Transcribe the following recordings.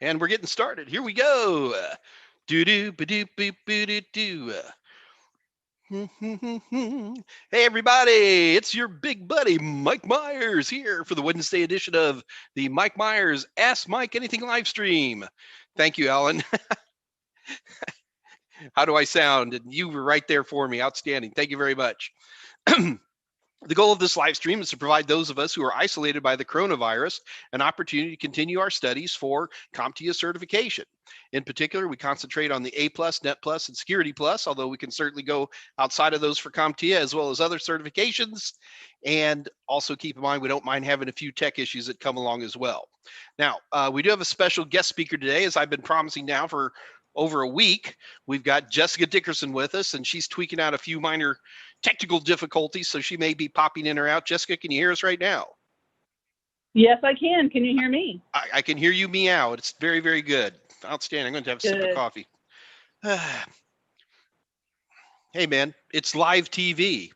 And we're getting started. Here we go. Do do ba do boo boo do do. Hey everybody, it's your big buddy Mike Myers here for the Wednesday edition of the Mike Myers Ask Mike Anything live stream. Thank you, Alan. How do I sound? And you were right there for me. Outstanding. Thank you very much. The goal of this live stream is to provide those of us who are isolated by the coronavirus an opportunity to continue our studies for CompTIA certification. In particular, we concentrate on the A+, Net+, and Security+, although we can certainly go outside of those for CompTIA as well as other certifications. And also keep in mind, we don't mind having a few tech issues that come along as well. Now, we do have a special guest speaker today, as I've been promising now for over a week. We've got Jessica Dickerson with us, and she's tweaking out a few minor technical difficulties, so she may be popping in or out. Jessica, can you hear us right now? Yes, I can. Can you hear me? I can hear you meow. It's very, very good. Outstanding. I'm going to have a sip of coffee. Hey, man, it's live TV.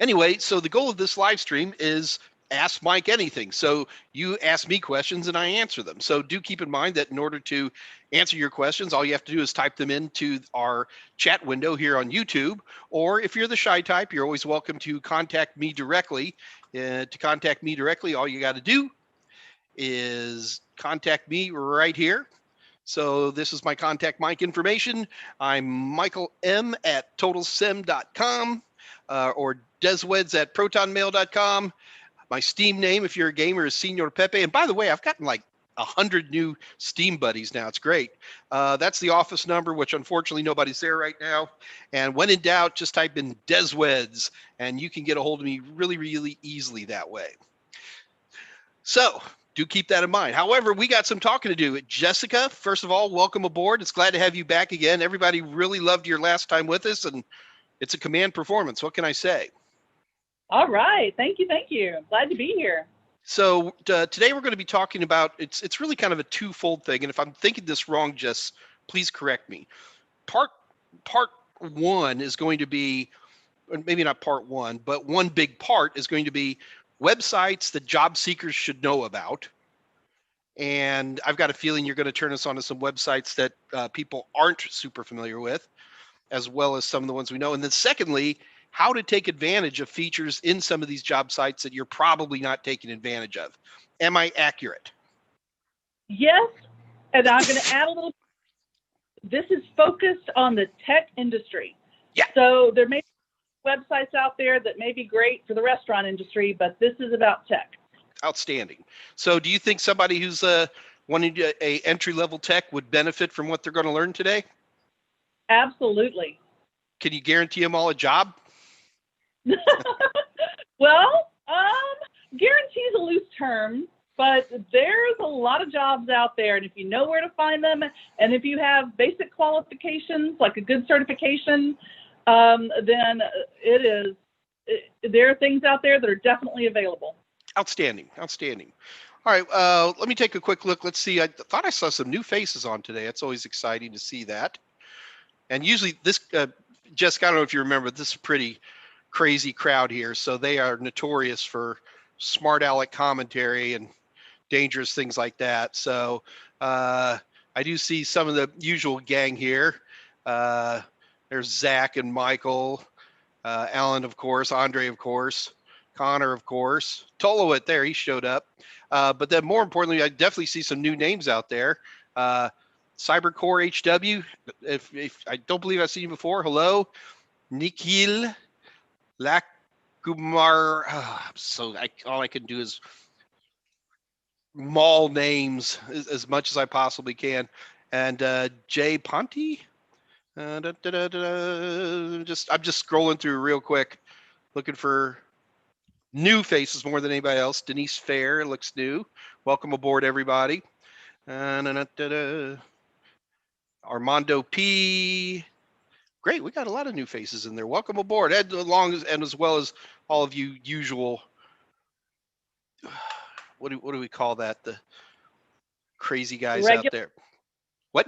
Anyway, so the goal of this live stream is ask Mike anything. So you ask me questions and I answer them. So do keep in mind that in order to answer your questions, all you have to do is type them into our chat window here on YouTube. Or if you're the shy type, you're always welcome to contact me directly. To contact me directly, all you got to do is contact me right here. So this is my contact Mike information. I'm Michael M at totalsim.com or desweds@protonmail.com. My Steam name, if you're a gamer, is Senor Pepe. And by the way, I've gotten like 100 new Steam buddies now. It's great. That's the office number, which unfortunately nobody's there right now. And when in doubt, just type in Desweds, and you can get a hold of me really, really easily that way. So do keep that in mind. However, we got some talking to do. Jessica, first of all, welcome aboard. It's glad to have you back again. Everybody really loved your last time with us, and it's a command performance. What can I say? All right. Thank you. Thank you. Glad to be here. So today we're going to be talking about, it's really kind of a twofold thing. And if I'm thinking this wrong, Jess, please correct me. Part one is going to be, maybe not part one, but one big part is going to be websites that job seekers should know about. And I've got a feeling you're going to turn us on to some websites that people aren't super familiar with, as well as some of the ones we know. And then secondly, how to take advantage of features in some of these job sites that you're probably not taking advantage of. Am I accurate? Yes, and I'm going to add a little. This is focused on the tech industry. Yeah. So there may be websites out there that may be great for the restaurant industry, but this is about tech. Outstanding. So do you think somebody who's wanting a entry-level tech would benefit from what they're going to learn today? Absolutely. Can you guarantee them all a job? Well, guarantee is a loose term, but there's a lot of jobs out there, and if you know where to find them, and if you have basic qualifications like a good certification, then there are things out there that are definitely available. Outstanding. Outstanding. All right, let me take a quick look. Let's see. I thought I saw some new faces on today. It's always exciting to see that. And usually this, Jessica, I don't know if you remember, this is a pretty crazy crowd here. So they are notorious for smart aleck commentary and dangerous things like that. So I do see some of the usual gang here. There's Zach and Michael, Alan, of course, Andre, of course, Connor, of course, Tolowit there, he showed up. But then more importantly, I definitely see some new names out there. Cybercore HW, if I don't believe I've seen you before. Hello, Nikhil Lakumar. All I can do is maul names as much as I possibly can. And Jay Ponte. I'm just scrolling through real quick, looking for new faces more than anybody else. Denise Fair looks new. Welcome aboard, everybody. Armando P. Great, we got a lot of new faces in there. Welcome aboard, and as well as all of you usual. What do we call that? The crazy guys out there. What?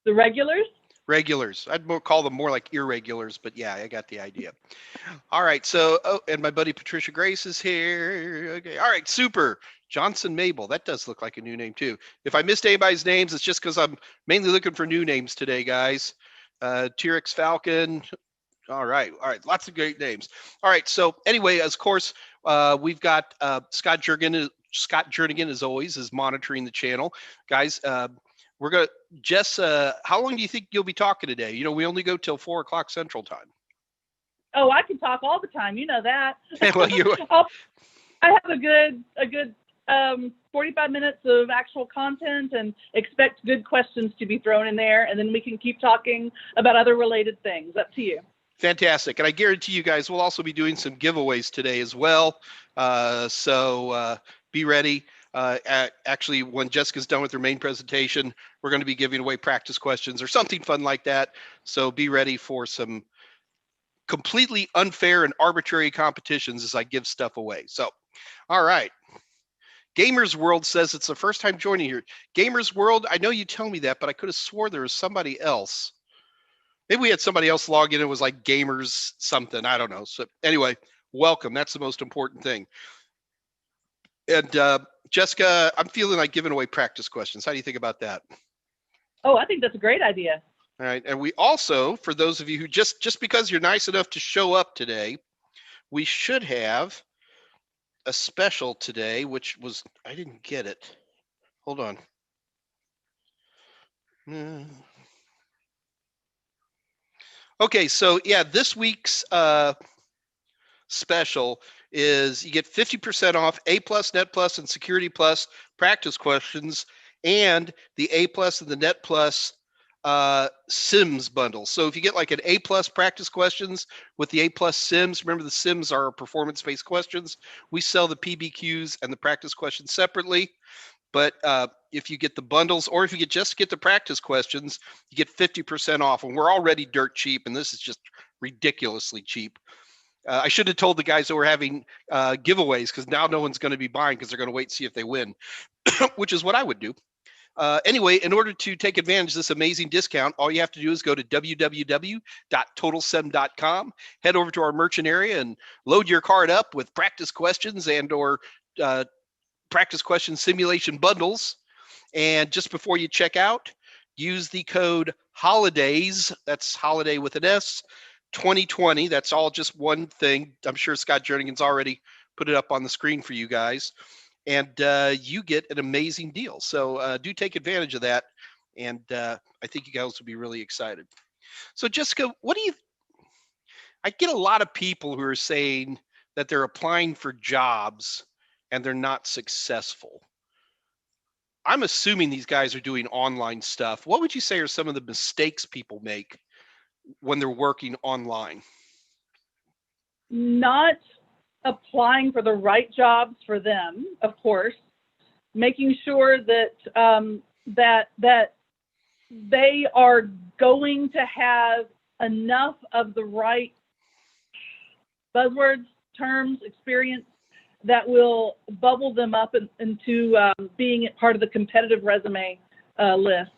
The regulars? Regulars. I'd call them more like irregulars, but yeah, I got the idea. All right, so and my buddy Patricia Grace is here. Okay, all right, super. Johnson Mabel. That does look like a new name too. If I missed anybody's names, it's just because I'm mainly looking for new names today, guys. T-Rex Falcon. All right. Lots of great names. All right. So anyway, of course, we've got Scott Jernigan, as always, is monitoring the channel. Guys, we're going to, Jess, how long do you think you'll be talking today? You know, we only go till 4 o'clock Central Time. Oh, I can talk all the time. You know that. Well, I have a good 45 minutes of actual content, and expect good questions to be thrown in there, and then we can keep talking about other related things. Up to you. Fantastic. And I guarantee you guys we'll also be doing some giveaways today as well. So be ready. Actually, when Jessica's done with her main presentation, we're going to be giving away practice questions or something fun like that. So be ready for some completely unfair and arbitrary competitions as I give stuff away. So, all right. Gamers World says it's the first time joining here. Gamers World, I know you tell me that, but I could have swore there was somebody else. Maybe we had somebody else log in. It was like Gamers something. I don't know. So anyway, welcome. That's the most important thing. And Jessica, I'm feeling like giving away practice questions. How do you think about that? Oh, I think that's a great idea. All right. And we also, for those of you who just because you're nice enough to show up today, we should have a special today, which was, I didn't get it. Hold on. Okay, so yeah, this week's special is you get 50% off A+, Net Plus, and Security Plus practice questions, and the A+ and the Net Plus Sims bundle. So if you get like an A+ practice questions with the A+ Sims, remember the Sims are performance-based questions. We sell the PBQs and the practice questions separately. But if you get the bundles, or if you just get the practice questions, you get 50% off. And we're already dirt cheap, and this is just ridiculously cheap. I should have told the guys that we're having giveaways, because now no one's going to be buying because they're going to wait and see if they win, which is what I would do. Anyway, in order to take advantage of this amazing discount, all you have to do is go to www.totalsem.com, head over to our merchant area, and load your card up with practice questions and or practice question simulation bundles. And just before you check out, use the code HOLIDAYS, that's holiday with an S, 2020. That's all just one thing. I'm sure Scott Jernigan's already put it up on the screen for you guys. And you get an amazing deal. So do take advantage of that. And I think you guys will be really excited. So Jessica, I get a lot of people who are saying that they're applying for jobs and they're not successful. I'm assuming these guys are doing online stuff. What would you say are some of the mistakes people make when they're working online? Not applying for the right jobs for them, of course. Making sure that that they are going to have enough of the right buzzwords, terms, experience that will bubble them up into being part of the competitive resume list.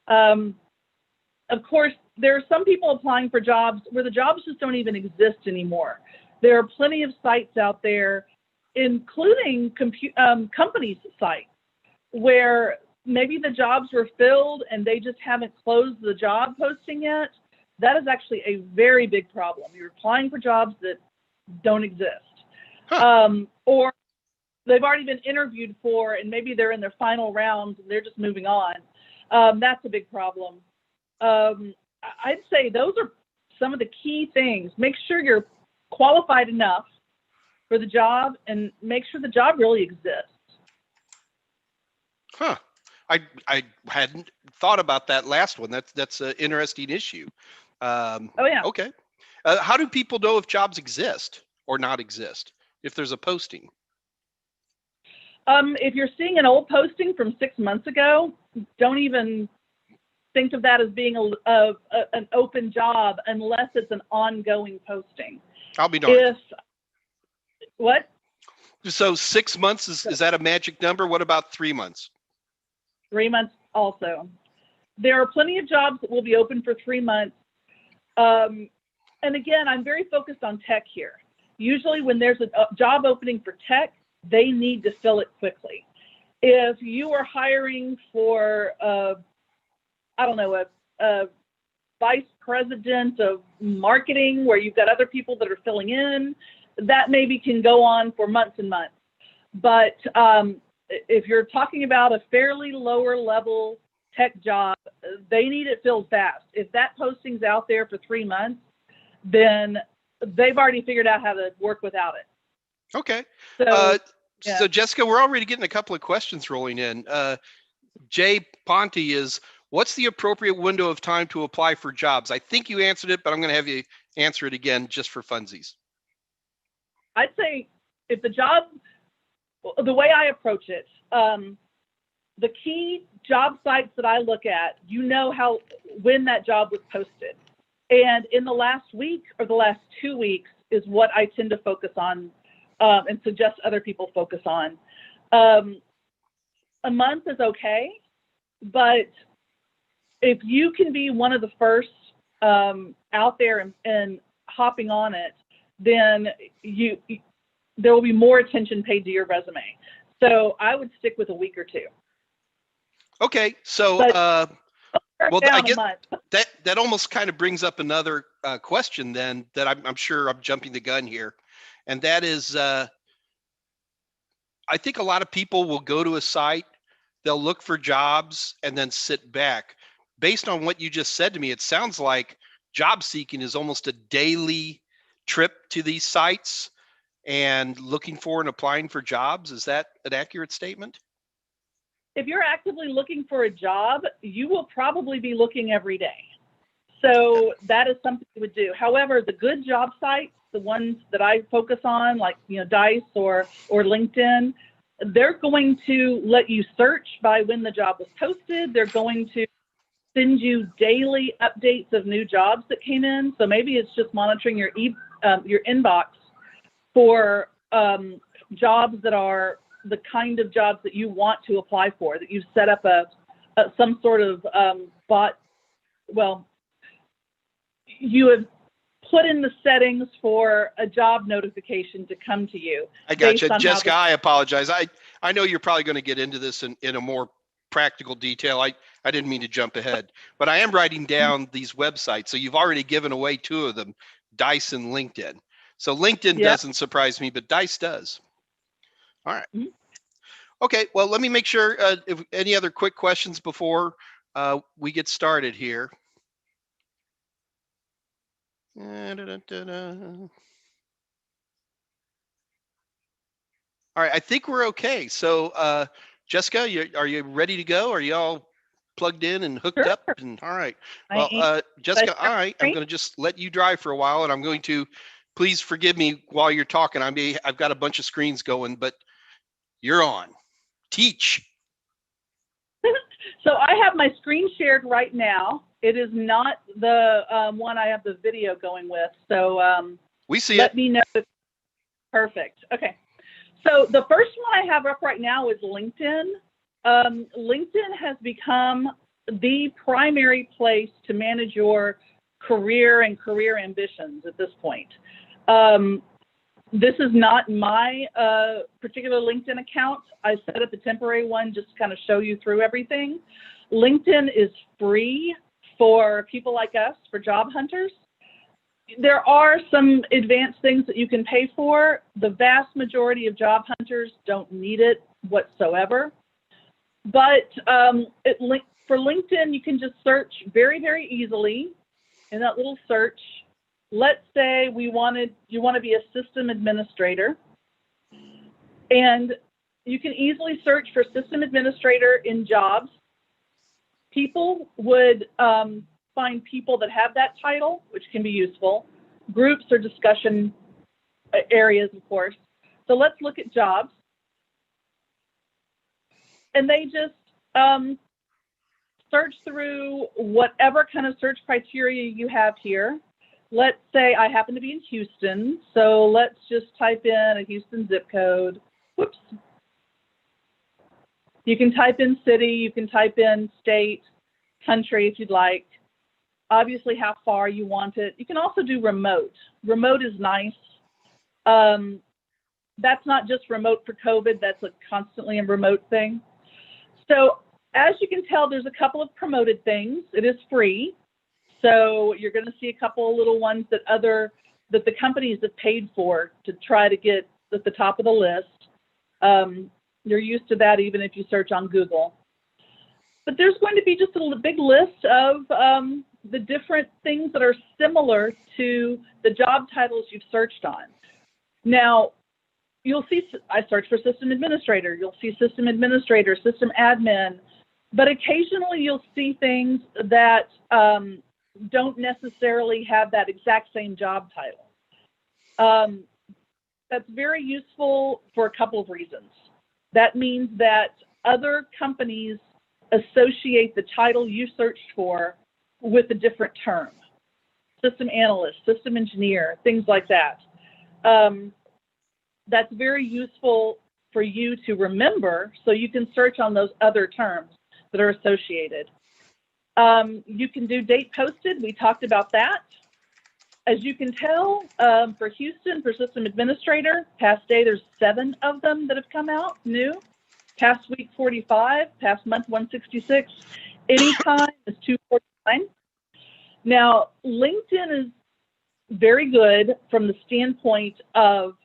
Of course, there are some people applying for jobs where the jobs just don't even exist anymore. There are plenty of sites out there, including companies' sites, where maybe the jobs were filled and they just haven't closed the job posting yet. That is actually a very big problem. You're applying for jobs that don't exist. Huh. Or they've already been interviewed for, and maybe they're in their final rounds and they're just moving on. That's a big problem. I'd say those are some of the key things. Make sure you're qualified enough for the job, and make sure the job really exists. Huh. I hadn't thought about that last one. That's an interesting issue. Oh yeah. Okay. How do people know if jobs exist or not exist if there's a posting? If you're seeing an old posting from 6 months ago, don't even think of that as being an open job unless it's an ongoing posting. I'll be darned. What? So 6 months, is that a magic number? What about 3 months? 3 months also. There are plenty of jobs that will be open for 3 months. And again, I'm very focused on tech here. Usually when there's a job opening for tech, they need to fill it quickly. If you are hiring for, I don't know, a vice president of marketing where you've got other people that are filling in, that maybe can go on for months and months. But if you're talking about a fairly lower level tech job, they need it filled fast. If that posting's out there for 3 months, then they've already figured out how to work without it. Okay. So, yeah. So Jessica, we're already getting a couple of questions rolling in. Jay Ponte is, what's the appropriate window of time to apply for jobs? I think you answered it, but I'm going to have you answer it again just for funsies. I'd say if the job, the way I approach it, the key job sites that I look at, you know when that job was posted. And in the last week or the last 2 weeks is what I tend to focus on and suggest other people focus on. A month is okay, but if you can be one of the first out there and hopping on it, then there will be more attention paid to your resume. So I would stick with a week or two. Okay, so well, I guess that almost kind of brings up another question then that I'm sure I'm jumping the gun here, and that is, I think a lot of people will go to a site, they'll look for jobs, and then sit back. Based on what you just said to me, it sounds like job seeking is almost a daily trip to these sites and looking for and applying for jobs. Is that an accurate statement? If you're actively looking for a job, you will probably be looking every day. So that is something you would do. However, the good job sites, the ones that I focus on, like Dice or LinkedIn, they're going to let you search by when the job was posted. They're going to send you daily updates of new jobs that came in. So maybe it's just monitoring your inbox for jobs that are the kind of jobs that you want to apply for, that you've set up some sort of bot. Well, you have put in the settings for a job notification to come to you. I got you, Jessica. I apologize. I know you're probably going to get into this in a more practical detail. I didn't mean to jump ahead, but I am writing down these websites. So you've already given away 2 of them, Dice and LinkedIn. So LinkedIn doesn't surprise me, but Dice does. All right. Mm-hmm. Okay, well, let me make sure if any other quick questions before we get started here. All right, I think we're okay. So, Jessica, are you ready to go? Are you all plugged in and hooked up? And all right. Well, Jessica, I'm going to just let you drive for a while, and I'm going to, please forgive me while you're talking. I've got a bunch of screens going, but you're on. Teach. So I have my screen shared right now. It is not the one I have the video going with. So we see let me know. Perfect. Okay. So the first one I have up right now is LinkedIn. LinkedIn has become the primary place to manage your career and career ambitions at this point. This is not my particular LinkedIn account. I set up a temporary one just to kind of show you through everything. LinkedIn is free for people like us, for job hunters. There are some advanced things that you can pay for. The vast majority of job hunters don't need it whatsoever. But for LinkedIn, you can just search very, very easily in that little search. Let's say you want to be a system administrator, and you can easily search for system administrator in jobs. People would find people that have that title, which can be useful. Groups or discussion areas, of course. So let's look at jobs. And they just search through whatever kind of search criteria you have here. Let's say I happen to be in Houston, so let's just type in a Houston zip code. Whoops. You can type in city, you can type in state, country if you'd like. Obviously how far you want it. You can also do remote. Remote is nice. that's not just remote for COVID, that's a constantly a remote thing. So as you can tell, there's a couple of promoted things. It is free. So you're going to see a couple of little ones that the companies have paid for to try to get at the top of the list. You're used to that even if you search on Google. But there's going to be just a big list of the different things that are similar to the job titles you've searched on. Now, you'll see, I searched for system administrator, you'll see system administrator, system admin, but occasionally you'll see things that don't necessarily have that exact same job title. That's very useful for a couple of reasons. That means that other companies associate the title you searched for with a different term. System analyst, system engineer, things like that. That's very useful for you to remember so you can search on those other terms that are associated. You can do date posted. We talked about that. As you can tell, for Houston, for system administrator, past day, there's 7 of them that have come out new. Past week, 45. Past month, 166. Anytime is 249. Now, LinkedIn is very good from the standpoint of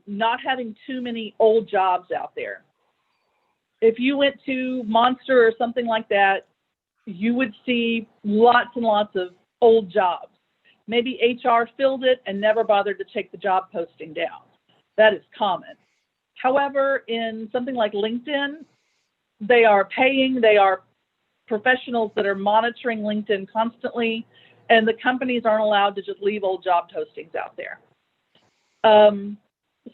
not having too many old jobs out there. If you went to Monster or something like that, you would see lots and lots of old jobs. Maybe HR filled it and never bothered to take the job posting down. That is common. However, in something like LinkedIn, they are paying, they are professionals that are monitoring LinkedIn constantly, and the companies aren't allowed to just leave old job postings out there.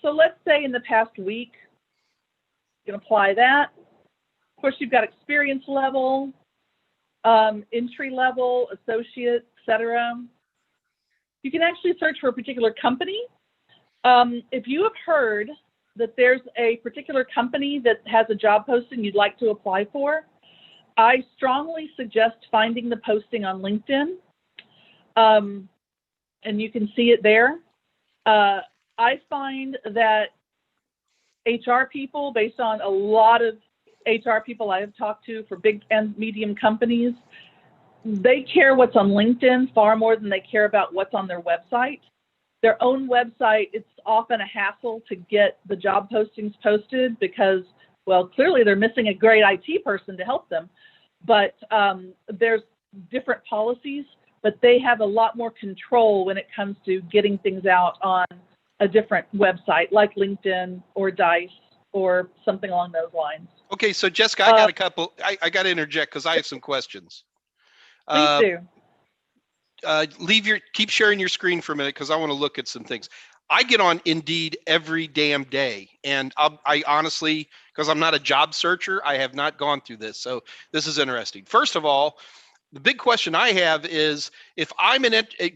So let's say in the past week, you can apply that. Of course, you've got experience level, entry level, associate, etc. You can actually search for a particular company. If you have heard that there's a particular company that has a job posting you'd like to apply for, I strongly suggest finding the posting on LinkedIn, and you can see it there. I find that HR people, based on a lot of HR people I have talked to for big and medium companies, they care what's on LinkedIn far more than they care about what's on their website. Their own website, it's often a hassle to get the job postings posted because, well, clearly they're missing a great IT person to help them, but there's different policies, but they have a lot more control when it comes to getting things out on a different website like LinkedIn or Dice or something along those lines. Okay, so Jessica, I got a couple. I got to interject because I have some questions. Please do. Keep sharing your screen for a minute because I want to look at some things. I get on Indeed every damn day, and I honestly, because I'm not a job searcher, I have not gone through this. So this is interesting. First of all, the big question I have is if I'm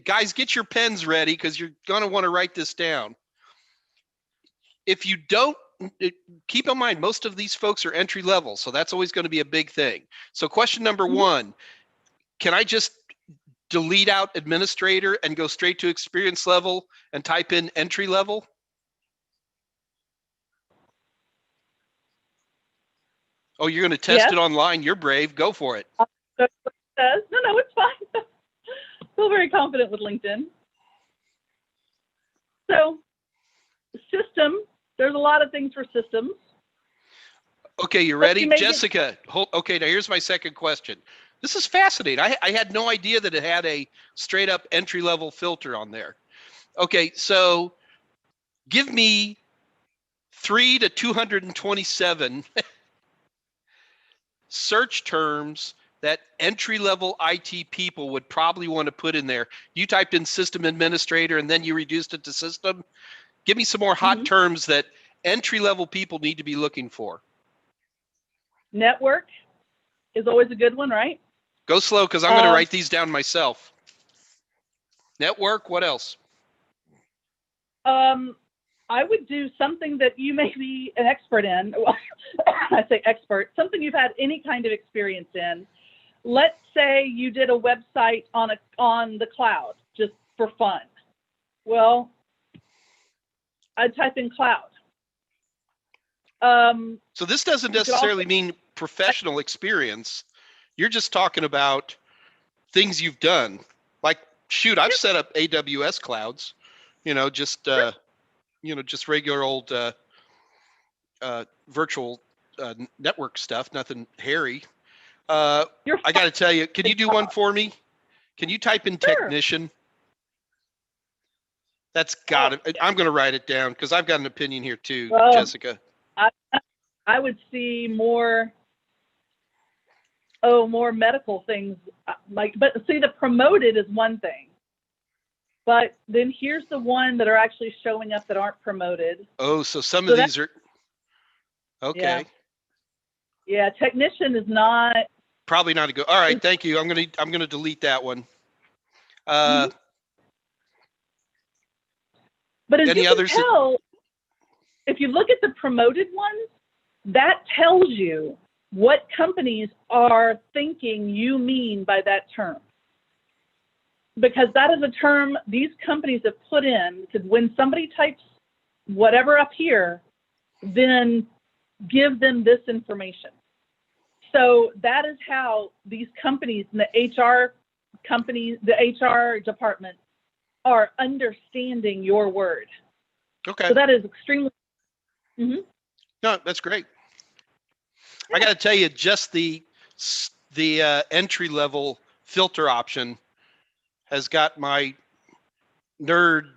guys, get your pens ready because you're going to want to write this down. If you don't, keep in mind, most of these folks are entry level, so that's always going to be a big thing. So question number one, can I just delete out administrator and go straight to experience level and type in entry level? Oh, you're going to test it online. You're brave. Go for it. No, it's fine. Feel very confident with LinkedIn. So, system, there's a lot of things for systems. Okay, you ready? Jessica, okay, now here's my second question. This is fascinating. I had no idea that it had a straight up entry level filter on there. Okay, so give me 3 to 227 search terms that entry level IT people would probably want to put in there. You typed in system administrator and then you reduced it to system. Give me some more hot terms that entry level people need to be looking for. Network is always a good one, right? Go slow because I'm going to write these down myself. Network, what else? I would do something that you may be an expert in. Well, I say expert, something you've had any kind of experience in. Let's say you did a website on the cloud just for fun. Well, I'd type in cloud. So this doesn't you could necessarily also- mean professional experience. You're just talking about things you've done. Like, shoot, I've set up AWS clouds, just just regular old virtual network stuff, nothing hairy. You're I got to tell you, can you do one for me? Can you type in Sure. technician? That's got it. I'm going to write it down because I've got an opinion here too, Well, Jessica. I would see more medical things. But see, the promoted is one thing. But then here's the one that are actually showing up that aren't promoted. Oh, so some of these are, okay. Yeah, technician is not. Probably not a good. All right, thank you. I'm gonna delete that one. But as any you others can tell, if you look at the promoted ones, that tells you what companies are thinking you mean by that term. Because that is a term these companies have put in, because when somebody types whatever up here, then give them this information. So that is how these companies and the HR companies, the HR department are understanding your word. Okay. So that is extremely. No, that's great. Yeah. I got to tell you, just the entry level filter option has got my nerd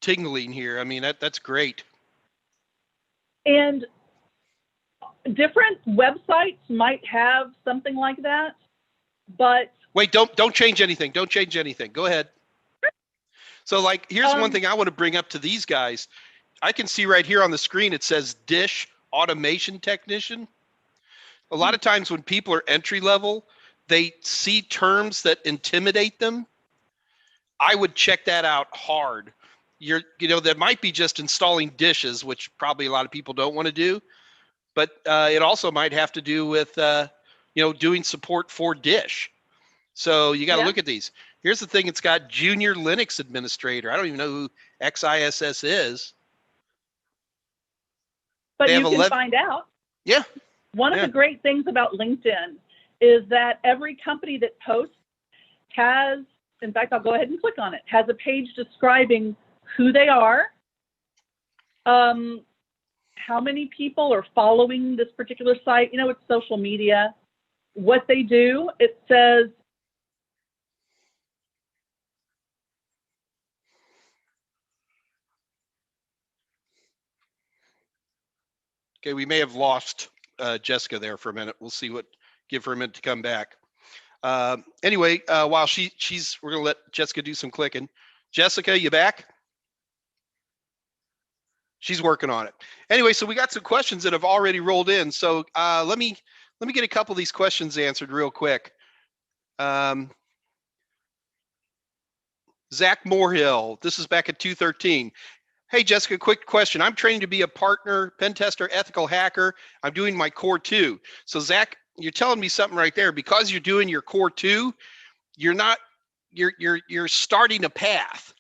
tingling here. I mean, that's great. And different websites might have something like that, but wait, don't change anything. Don't change anything. Go ahead. So, like, here's one thing I want to bring up to these guys. I can see right here on the screen it says Dish Automation Technician. A lot of times when people are entry level, they see terms that intimidate them. I would check that out hard. That might be just installing dishes, which probably a lot of people don't want to do, but it also might have to do with doing support for Dish. So you got to look at these. Here's the thing: it's got Junior Linux Administrator. I don't even know who XISS is. But you can find out. Yeah. One of the great things about LinkedIn is that every company that posts has, in fact, I'll go ahead and click on it, has a page describing who they are, how many people are following this particular site. It's social media. What they do, it says, okay, we may have lost Jessica there for a minute. We'll see give her a minute to come back. Anyway, while we're gonna let Jessica do some clicking. Jessica, you back? She's working on it. Anyway, so we got some questions that have already rolled in. So let me get a couple of these questions answered real quick. Zach Morehill, this is back at 213. Hey, Jessica, quick question. I'm training to be a partner, pen tester, ethical hacker. I'm doing my core 2. So Zach, you're telling me something right there. Because you're doing your core 2, you're starting a path.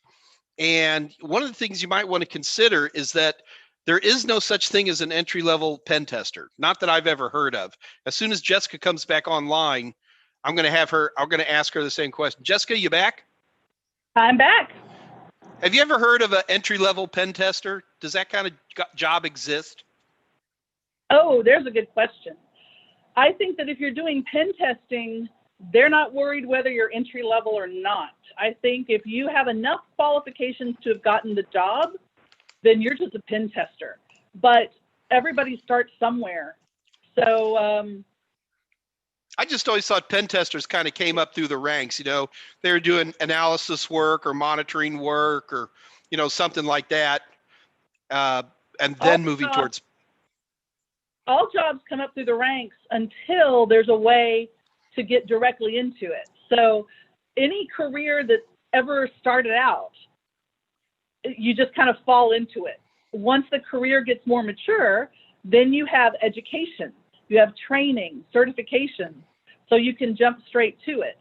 And one of the things you might want to consider is that there is no such thing as an entry-level pen tester. Not that I've ever heard of. As soon as Jessica comes back online, I'm going to ask her the same question. Jessica, you back? I'm back. Have you ever heard of an entry-level pen tester? Does that kind of job exist? Oh, there's a good question. I think that if you're doing pen testing, they're not worried whether you're entry level or not. I think if you have enough qualifications to have gotten the job, then you're just a pen tester. But everybody starts somewhere. So I just always thought pen testers kind of came up through the ranks. They were doing analysis work or monitoring work or something like that, and then moving towards. All jobs come up through the ranks until there's a way to get directly into it. So any career that ever started out, you just kind of fall into it. Once the career gets more mature, then you have education, you have training, certifications, so you can jump straight to it.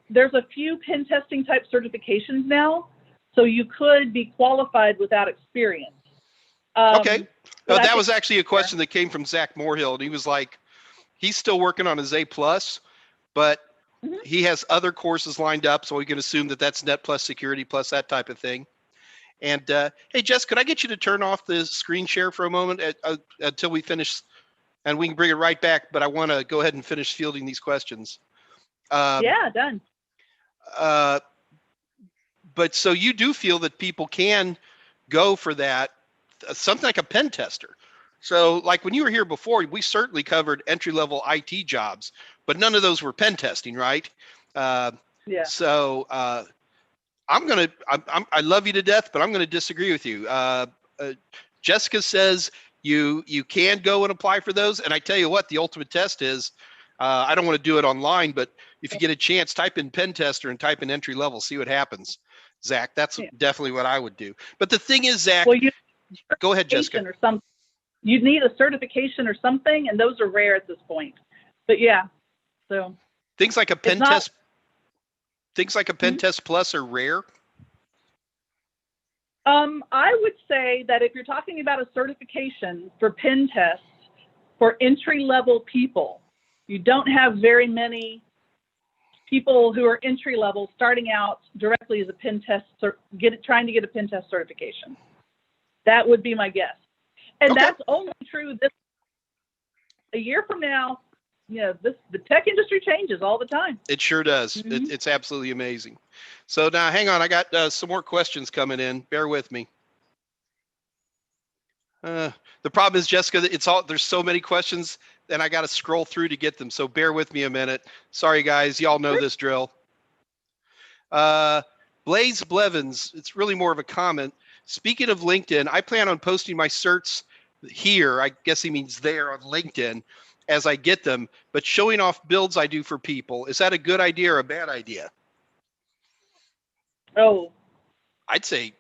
There's a few pen testing type certifications now, So you could be qualified without experience. Okay. But I That think, was actually a question that came from Zach Morehill, and he was like, he's still working on his A+, but Mhm. he has other courses lined up, so we can assume that that's Net Plus Security Plus, that type of thing. And hey, Jess, could I get you to turn off the screen share for a moment until we finish, and we can bring it right back, but I want to go ahead and finish fielding these questions. yeah, done. But so you do feel that people can go for that, something like a pen tester. So like when you were here before, we certainly covered entry-level IT jobs, but none of those were pen testing, right? Yeah. So I love you to death, but I'm gonna disagree with you. Jessica says you can go and apply for those, and I tell you what, the ultimate test is. I don't want to do it online, but if you get a chance, type in pen tester and type in entry level, see what happens. Zach, that's definitely what I would do. But the thing is, Zach, Well, you go ahead, Jessica. or something. You'd need a certification or something, and those are rare at this point. But yeah, so Things like a pen not- test, things like a pen test plus are rare. I would say that if you're talking about a certification for pen tests for entry-level people, you don't have very many people who are entry-level starting out directly as a pen test, trying to get a pen test certification. That would be my guess. And Okay. that's only true a year from now. You know, the tech industry changes all the time. It sure does. Mhm. It's absolutely amazing. So now, hang on, I got some more questions coming in. Bear with me. The problem is, Jessica, there's so many questions, and I got to scroll through to get them. So bear with me a minute. Sorry, guys. Y'all know this drill. Blaze Blevins, it's really more of a comment. Speaking of LinkedIn, I plan on posting my certs here. I guess he means there on LinkedIn as I get them, but showing off builds I do for people, is that a good idea or a bad idea? Oh, I'd say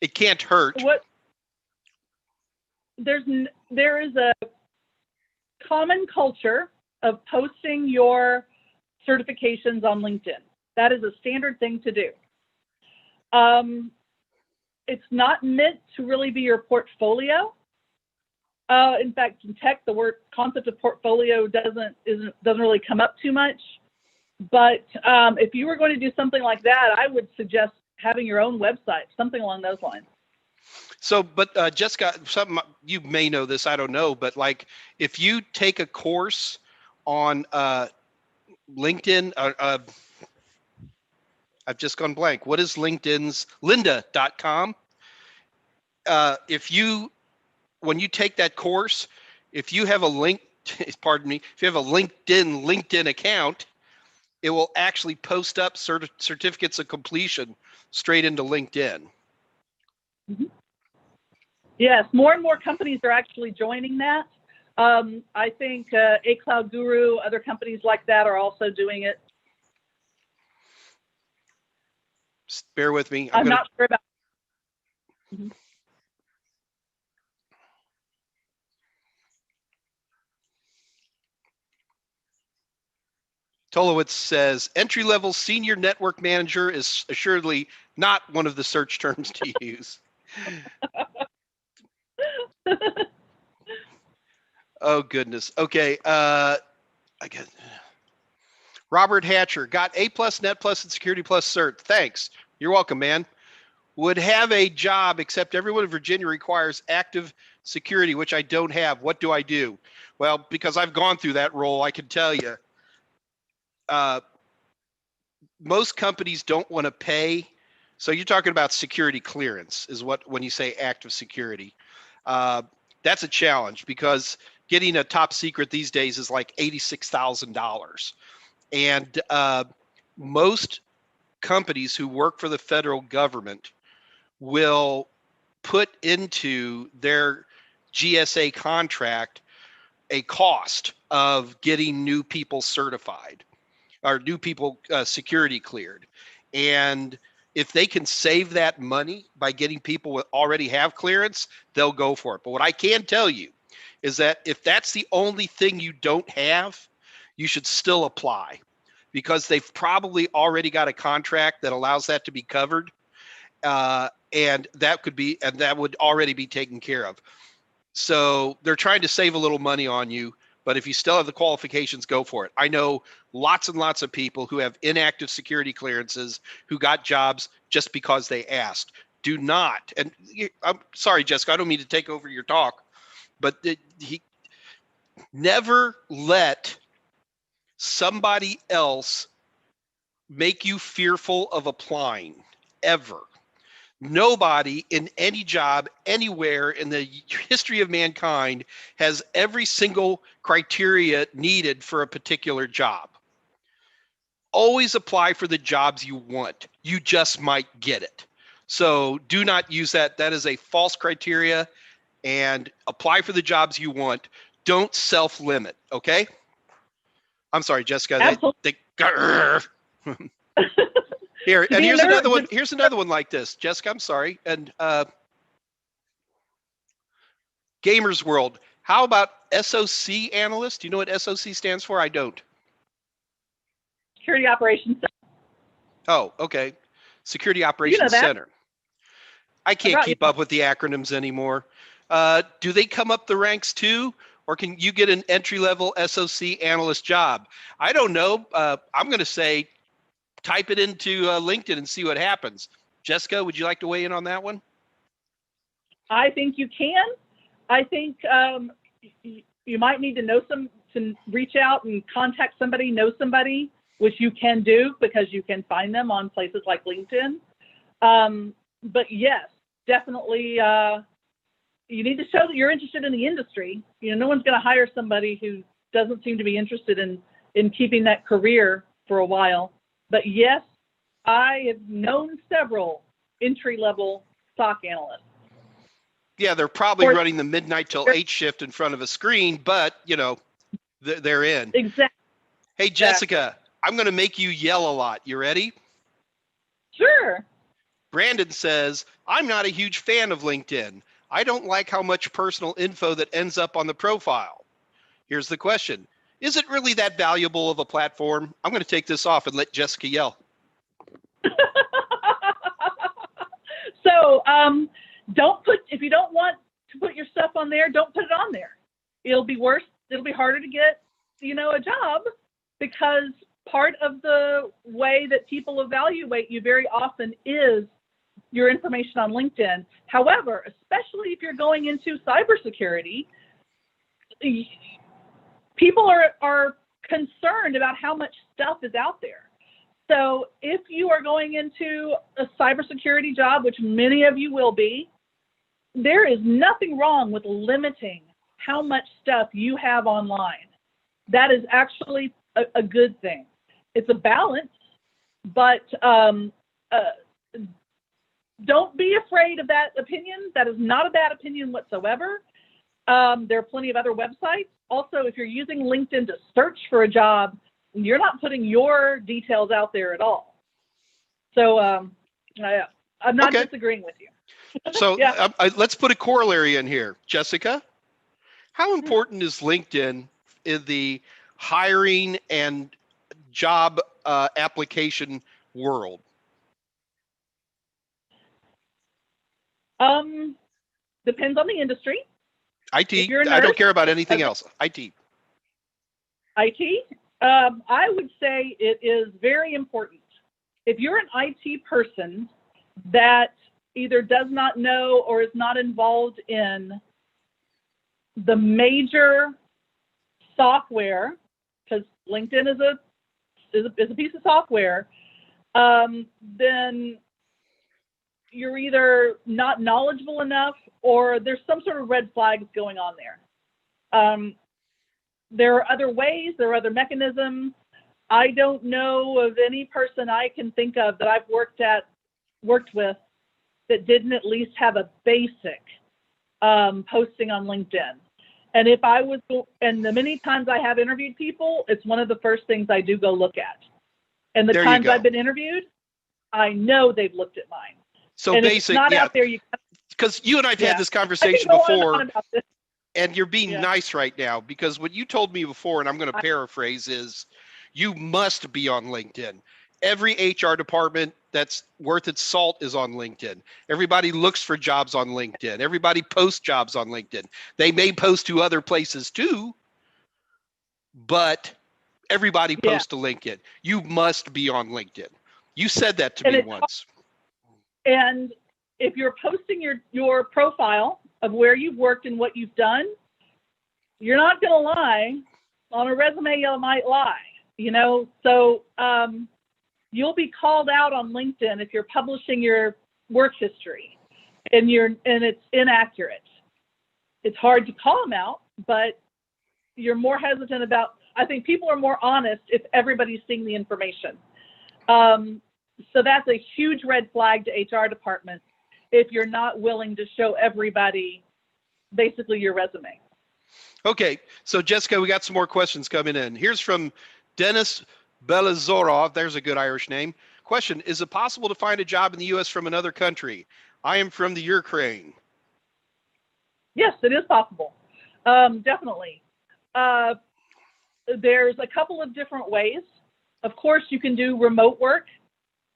it can't hurt. there is a common culture of posting your certifications on LinkedIn. That is a standard thing to do. It's not meant to really be your portfolio. In fact, in tech, the concept of portfolio doesn't really come up too much. But if you were going to do something like that, I would suggest having your own website, something along those lines. So, but Jessica, something you may know this, I don't know, but like if you take a course on LinkedIn, I've just gone blank. What is LinkedIn's? Lynda.com. When you take that course, if you have a pardon me, if you have a LinkedIn account, it will actually post up certificates of completion straight into LinkedIn. Mm-hmm. Yes, more and more companies are actually joining that. I think A Cloud Guru, other companies like that are also doing it. Just bear with me. I'm not sure about. Mm-hmm. Tolowitz says, entry-level senior network manager is assuredly not one of the search terms to use. Oh, goodness. Okay. Again, Robert Hatcher, got A+, Net Plus, and Security Plus cert. Thanks. You're welcome, man. Would have a job, except everyone in Virginia requires active security, which I don't have. What do I do? Well, because I've gone through that role, I can tell you. Most companies don't want to pay. So you're talking about security clearance is what, when you say active security, that's a challenge because getting a top secret these days is like $86,000. And most companies who work for the federal government will put into their GSA contract a cost of getting new people certified or new people security cleared. And if they can save that money by getting people who already have clearance, they'll go for it. But what I can tell you is that if that's the only thing you don't have, you should still apply because they've probably already got a contract that allows that to be covered. And that would already be taken care of. So they're trying to save a little money on you, but if you still have the qualifications, go for it. I know lots and lots of people who have inactive security clearances who got jobs just because they asked. Do not, and I'm sorry, Jessica, I don't mean to take over your talk, but he never let somebody else make you fearful of applying, ever. Nobody in any job anywhere in the history of mankind has every single criteria needed for a particular job. Always apply for the jobs you want. You just might get it. So do not use that. That is a false criteria, and apply for the jobs you want. Don't self-limit, okay? I'm sorry, Jessica. Absolutely. Here, and here's another one. Here's another one like this, Jessica. I'm sorry. And Gamers World. How about SOC analyst? Do you know what SOC stands for? I don't. Security Operations Center. Oh, okay. Security Operations Center. I can't keep up with the acronyms anymore. Do they come up the ranks too? Or can you get an entry-level SOC analyst job? I don't know. I'm going to say type it into LinkedIn and see what happens. Jessica, would you like to weigh in on that one? I think you can. I think you might need to reach out and contact somebody, know somebody, which you can do because you can find them on places like LinkedIn. But yes, definitely, you need to show that you're interested in the industry. No one's going to hire somebody who doesn't seem to be interested in keeping that career for a while. But yes, I have known several entry-level SOC analysts. Yeah, they're probably running the midnight till 8 shift in front of a screen, but they're in. Exactly. Hey, Jessica, I'm going to make you yell a lot. You ready? Sure. Brandon says, I'm not a huge fan of LinkedIn. I don't like how much personal info that ends up on the profile. Here's the question. Is it really that valuable of a platform? I'm going to take this off and let Jessica yell. So if you don't want to put your stuff on there, don't put it on there. It'll be worse. It'll be harder to get, a job, because part of the way that people evaluate you very often is your information on LinkedIn. However, especially if you're going into cybersecurity, people are concerned about how much stuff is out there. So if you are going into a cybersecurity job, which many of you will be, there is nothing wrong with limiting how much stuff you have online. That is actually a good thing. It's a balance, but don't be afraid of that opinion. That is not a bad opinion whatsoever. There are plenty of other websites. Also, if you're using LinkedIn to search for a job, you're not putting your details out there at all. So I'm not disagreeing with you. So let's put a corollary in here. Jessica, how important is LinkedIn in the hiring and job application world? Depends on the industry. IT. I don't care about anything else. IT. IT. I would say it is very important. If you're an IT person that either does not know or is not involved in the major software, because LinkedIn is a piece of software, then you're either not knowledgeable enough or there's some sort of red flags going on there. There are other ways, there are other mechanisms. I don't know of any person I can think of that I've worked with that didn't at least have a basic posting on LinkedIn. And and the many times I have interviewed people, it's one of the first things I do go look at. And the times I've been interviewed, I know they've looked at mine. So and basic, if it's not out there, because you and I've had this conversation before, and you're being nice right now, because what you told me before, and I'm going to paraphrase, is You must be on LinkedIn. Every HR department that's worth its salt is on LinkedIn. Everybody looks for jobs on LinkedIn. Everybody posts jobs on LinkedIn. They may post to other places too, but everybody Yeah. posts to LinkedIn. You must be on LinkedIn. You said that to And me it's once. And if you're posting your profile of where you've worked and what you've done, you're not going to lie. On a resume, you might lie, So you'll be called out on LinkedIn if you're publishing your work history and it's inaccurate. It's hard to call them out, but you're more hesitant about. I think people are more honest if everybody's seeing the information. So that's a huge red flag to HR departments if you're not willing to show everybody basically your resume. Okay, so Jessica, we got some more questions coming in. Here's from Dennis Belazorov. There's a good Irish name. Question, is it possible to find a job in the U.S. from another country? I am from the Ukraine. Yes, it is possible. Definitely. There's a couple of different ways. Of course, you can do remote work.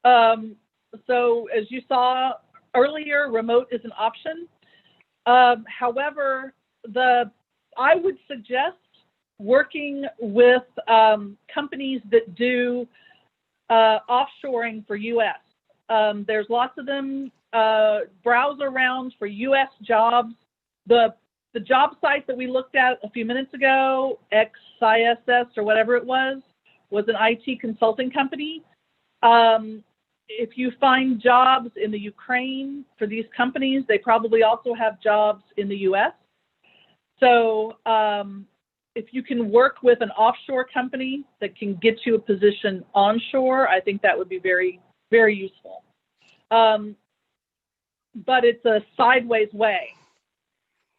So as you saw earlier, remote is an option. However, I would suggest working with companies that do offshoring for U.S. There's lots of them. Browse around for U.S. jobs. The job site that we looked at a few minutes ago, XISS or whatever it was an IT consulting company. If you find jobs in the Ukraine for these companies, they probably also have jobs in the U.S. So if you can work with an offshore company that can get you a position onshore, I think that would be very, very useful. But it's a sideways way.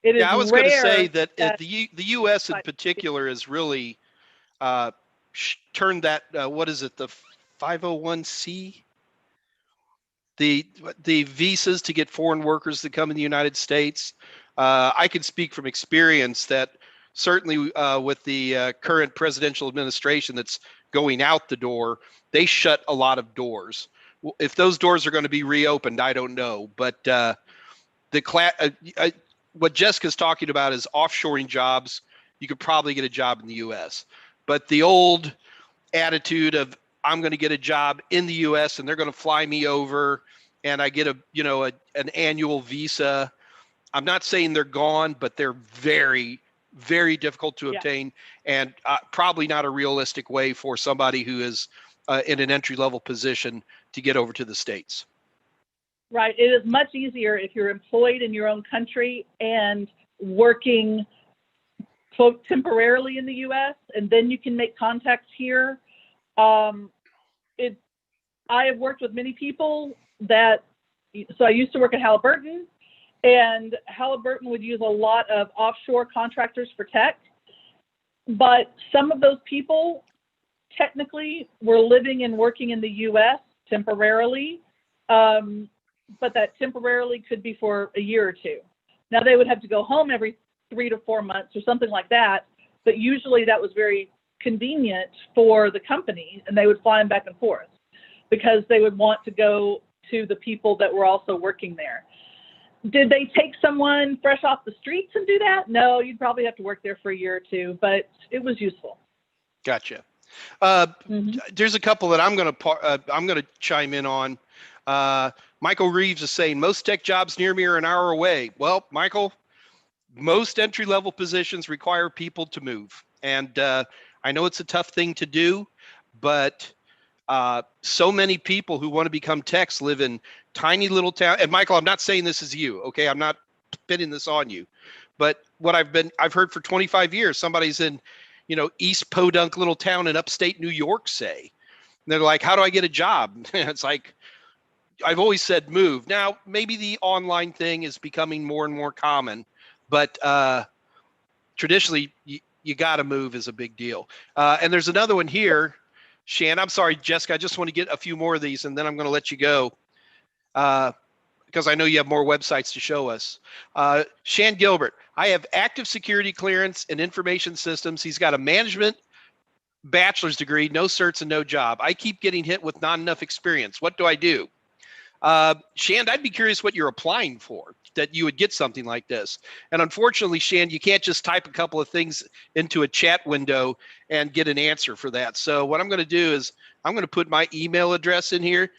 Yeah, I was going to say that the U.S. in particular has really turned that, what is it, the 501c? The visas to get foreign workers to come in the United States. I can speak from experience that certainly with the current presidential administration that's going out the door, they shut a lot of doors. If those doors are going to be reopened, I don't know. But what Jessica's talking about is offshoring jobs. You could probably get a job in the U.S. But the old attitude of I'm going to get a job in the U.S. and they're going to fly me over and I get an annual visa. I'm not saying they're gone, but they're very, very difficult to obtain and probably not a realistic way for somebody who is in an entry-level position to get over to the States. Right. It is much easier if you're employed in your own country and working, quote, temporarily in the U.S., and then you can make contacts here. I have worked with many people so I used to work at Halliburton, and Halliburton would use a lot of offshore contractors for tech. But some of those people technically were living and working in the U.S. temporarily. But that temporarily could be for a year or two. Now they would have to go home every 3 to 4 months or something like that, but usually that was very convenient for the company and they would fly them back and forth because they would want to go to the people that were also working there. Did they take someone fresh off the streets and do that? No, you'd probably have to work there for a year or two, but it was useful. Gotcha. There's a couple that I'm going to chime in on. Michael Reeves is saying most tech jobs near me are an hour away. Well, Michael, most entry-level positions require people to move. And I know it's a tough thing to do, but so many people who want to become techs live in tiny little town. And Michael, I'm not saying this is you, okay? I'm not pinning this on you. But what I've heard for 25 years, somebody's in, East Podunk little town in upstate New York, say. And they're like, how do I get a job? It's like, I've always said move. Now, maybe the online thing is becoming more and more common, but traditionally, you got to move is a big deal. And there's another one here, Shan. I'm sorry, Jessica. I just want to get a few more of these, and then I'm going to let you go because I know you have more websites to show us. Shan Gilbert, I have active security clearance and information systems. He's got a management bachelor's degree, no certs and no job. I keep getting hit with not enough experience. What do I do? Shand, I'd be curious what you're applying for, that you would get something like this. And unfortunately, Shand, you can't just type a couple of things into a chat window and get an answer for that. So what I'm going to do is I'm going to put my email address in here.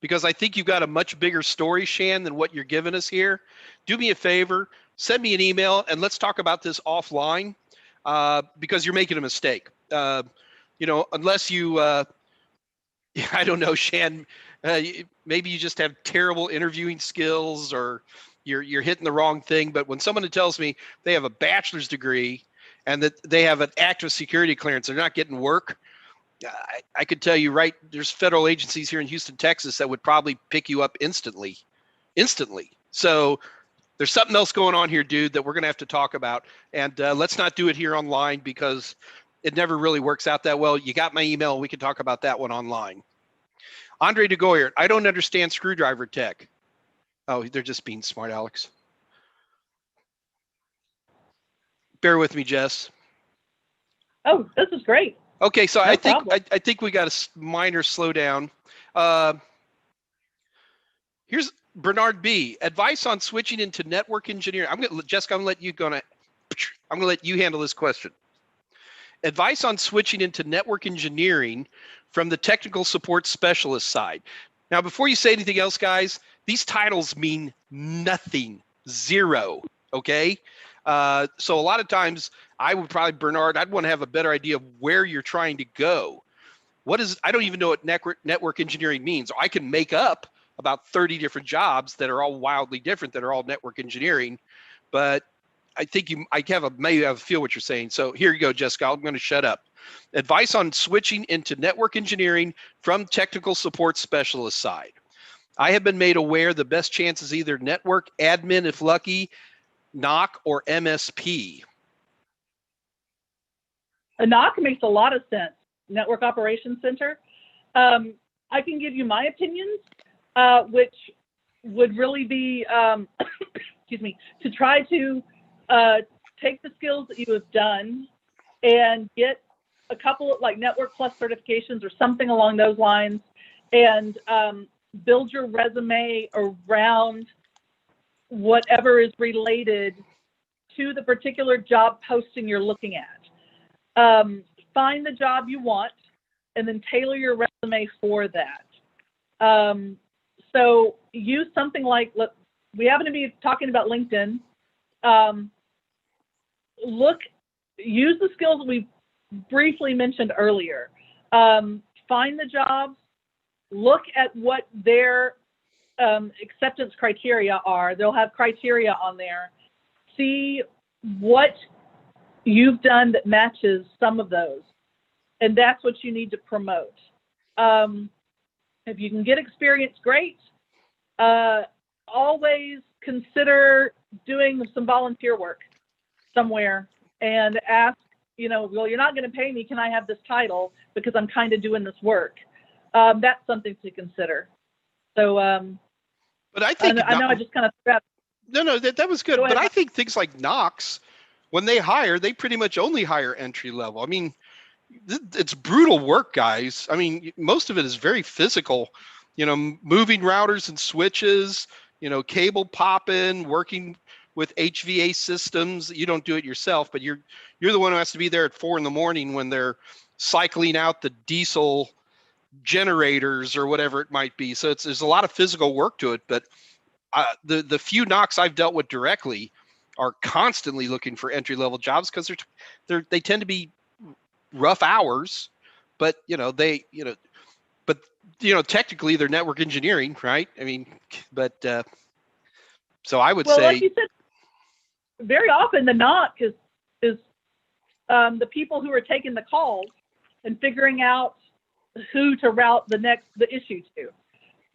Because I think you've got a much bigger story, Shand, than what you're giving us here. Do me a favor, send me an email, and let's talk about this offline, because you're making a mistake. Unless you, I don't know, Shand, maybe you just have terrible interviewing skills, or you're hitting the wrong thing. But when someone tells me they have a bachelor's degree and that they have an active security clearance, they're not getting work, I could tell you, right, there's federal agencies here in Houston, Texas that would probably pick you up instantly. So there's something else going on here, dude, that we're going to have to talk about. And let's not do it here online, because it never really works out that well. You got my email. We can talk about that one online. Andre DeGoyer, I don't understand screwdriver tech. Oh, they're just being smart, Alex. Bear with me, Jess. Oh, this is great. Okay, so No I problem. think we got a minor slowdown. Here's Bernard B. Advice on switching into network engineering. Jessica, I'm gonna let you handle this question. Advice on switching into network engineering from the technical support specialist side. Now, before you say anything else, guys, these titles mean nothing, zero. Okay. So a lot of times Bernard, I'd want to have a better idea of where you're trying to go. I don't even know what network engineering means. I can make up about 30 different jobs that are all wildly different, that are all network engineering, but I think maybe have a feel what you're saying. So here you go, Jessica, I'm going to shut up. Advice on switching into network engineering from technical support specialist side. I have been made aware the best chance is either network admin, if lucky, NOC, or MSP. A NOC makes a lot of sense. Network Operations Center. I can give you my opinions, which would really be, excuse me, to try to take the skills that you have done and get a couple of like Network Plus certifications or something along those lines, and build your resume around whatever is related to the particular job posting you're looking at. Find the job you want and then tailor your resume for that. So use something like, we happen to be talking about LinkedIn. Use the skills we briefly mentioned earlier. Find the jobs, look at what their acceptance criteria are. They'll have criteria on there. See what you've done that matches some of those. And that's what you need to promote. If you can get experience, great. Always consider doing some volunteer work somewhere and ask, well, you're not going to pay me. Can I have this title because I'm kind of doing this work? That's something to consider. So, but I think I know I just kind of threw out. No, that was good. But I think things like Knox, when they hire, they pretty much only hire entry level. I mean, it's brutal work, guys. I mean, most of it is very physical, moving routers and switches, cable popping, working with HVA systems. You don't do it yourself, but you're the one who has to be there at 4 a.m. when they're cycling out the diesel generators or whatever it might be. So there's a lot of physical work to it, but the few Knox I've dealt with directly are constantly looking for entry level jobs because they tend to be rough hours, but technically they're network engineering, right? I mean, but so I would say, like you said, very often the knock is the people who are taking the calls and figuring out who to route the issue to.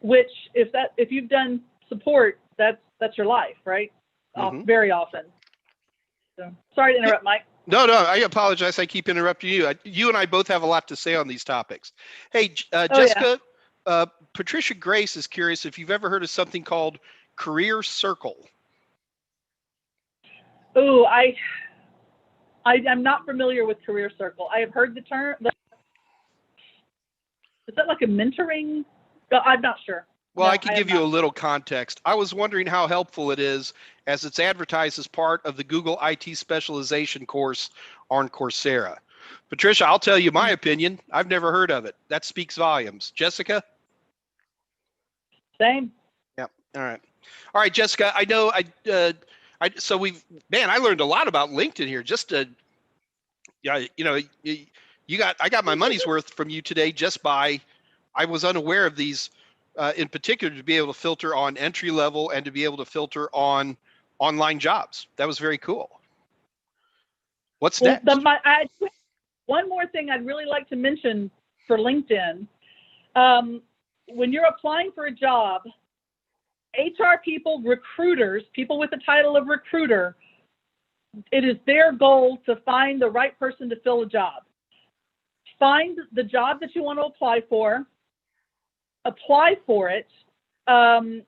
Which if you've done support, that's your life, right? Mm-hmm. Very often. So sorry to interrupt, Mike. No, I apologize. I keep interrupting you. You and I both have a lot to say on these topics. Hey, Jessica, yeah. Patricia Grace is curious if you've ever heard of something called Career Circle. Oh, I'm not familiar with Career Circle. I have heard the term. Is that like a mentoring? I'm not sure. Well, No, I can I am give you a not. little context. I was wondering how helpful it is as it's advertised as part of the Google IT specialization course on Coursera. Patricia, I'll tell you my opinion. I've never heard of it. That speaks volumes. Jessica? Same. Yep. All right. All right, Jessica, I know so I learned a lot about LinkedIn here. Yeah, I got my money's worth from you today just by, I was unaware of these, in particular, to be able to filter on entry level and to be able to filter on online jobs. That was very cool. What's Well, next? one more thing I'd really like to mention for LinkedIn. When you're applying for a job, HR people, recruiters, people with the title of recruiter, it is their goal to find the right person to fill a job. Find the job that you want to apply for it. In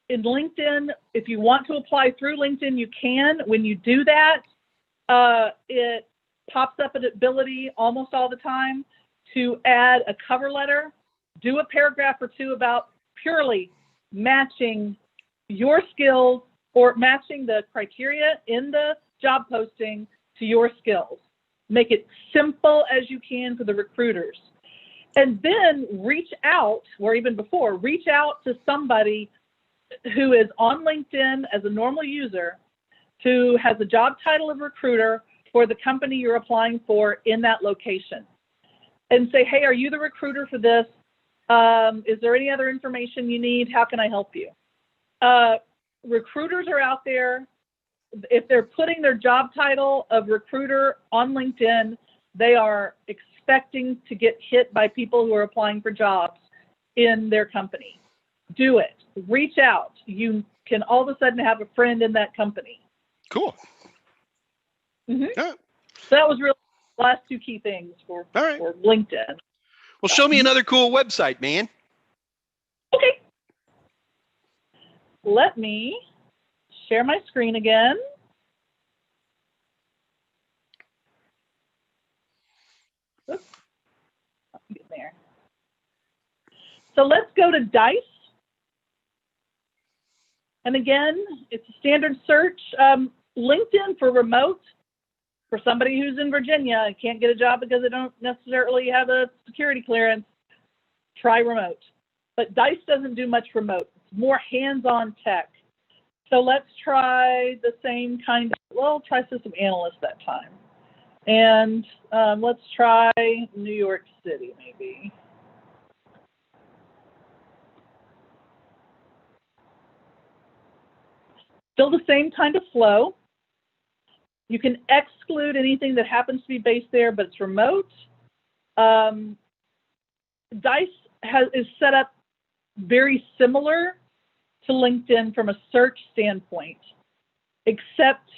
LinkedIn, if you want to apply through LinkedIn, you can. When you do that, it pops up an ability almost all the time to add a cover letter, do a paragraph or two about purely matching your skills or matching the criteria in the job posting to your skills. Make it simple as you can for the recruiters. And then reach out, or even before, reach out to somebody who is on LinkedIn as a normal user who has a job title of recruiter for the company you're applying for in that location. And say, hey, are you the recruiter for this? Is there any other information you need? How can I help you? Recruiters are out there. If they're putting their job title of recruiter on LinkedIn, they are expecting to get hit by people who are applying for jobs in their company. Do it. Reach out. You can all of a sudden have a friend in that company. Cool. Mm-hmm. All right. So that was really the last two key things for LinkedIn. Well, show me another cool website, man. Okay. Let me share my screen again. Oops. Get there. So let's go to Dice. And again, it's a standard search. LinkedIn for remote, for somebody who's in Virginia and can't get a job because they don't necessarily have a security clearance, try remote. But Dice doesn't do much remote. It's more hands-on tech. So let's try the same kind of, well, try system analyst that time. And let's try New York City, maybe. Still the same kind of flow. You can exclude anything that happens to be based there, but it's remote. Dice is set up very similar to LinkedIn from a search standpoint, except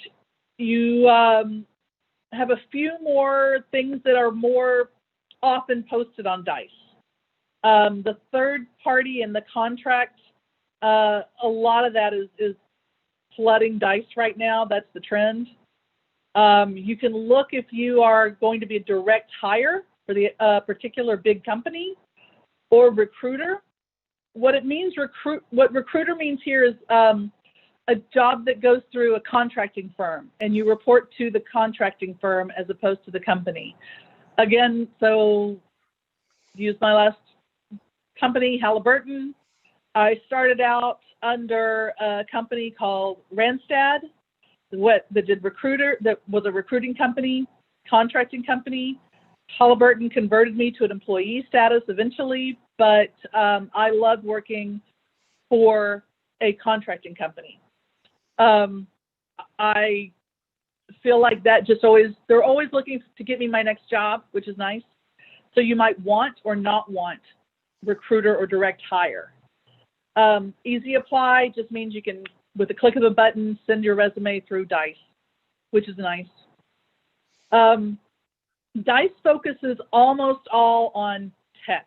you have a few more things that are more often posted on Dice. The third party and the contract, a lot of that is flooding Dice right now. That's the trend. You can look if you are going to be a direct hire for the particular big company or recruiter. What it means, what recruiter means here is a job that goes through a contracting firm, and you report to the contracting firm as opposed to the company. Again, so use my last company, Halliburton. I started out under a company called Randstad, that was a recruiting company, contracting company. Halliburton converted me to an employee status eventually, but I loved working for a contracting company. I feel like that they're always looking to get me my next job, which is nice. So you might want or not want recruiter or direct hire. Easy apply just means you can, with the click of a button, send your resume through Dice, which is nice. Dice focuses almost all on tech.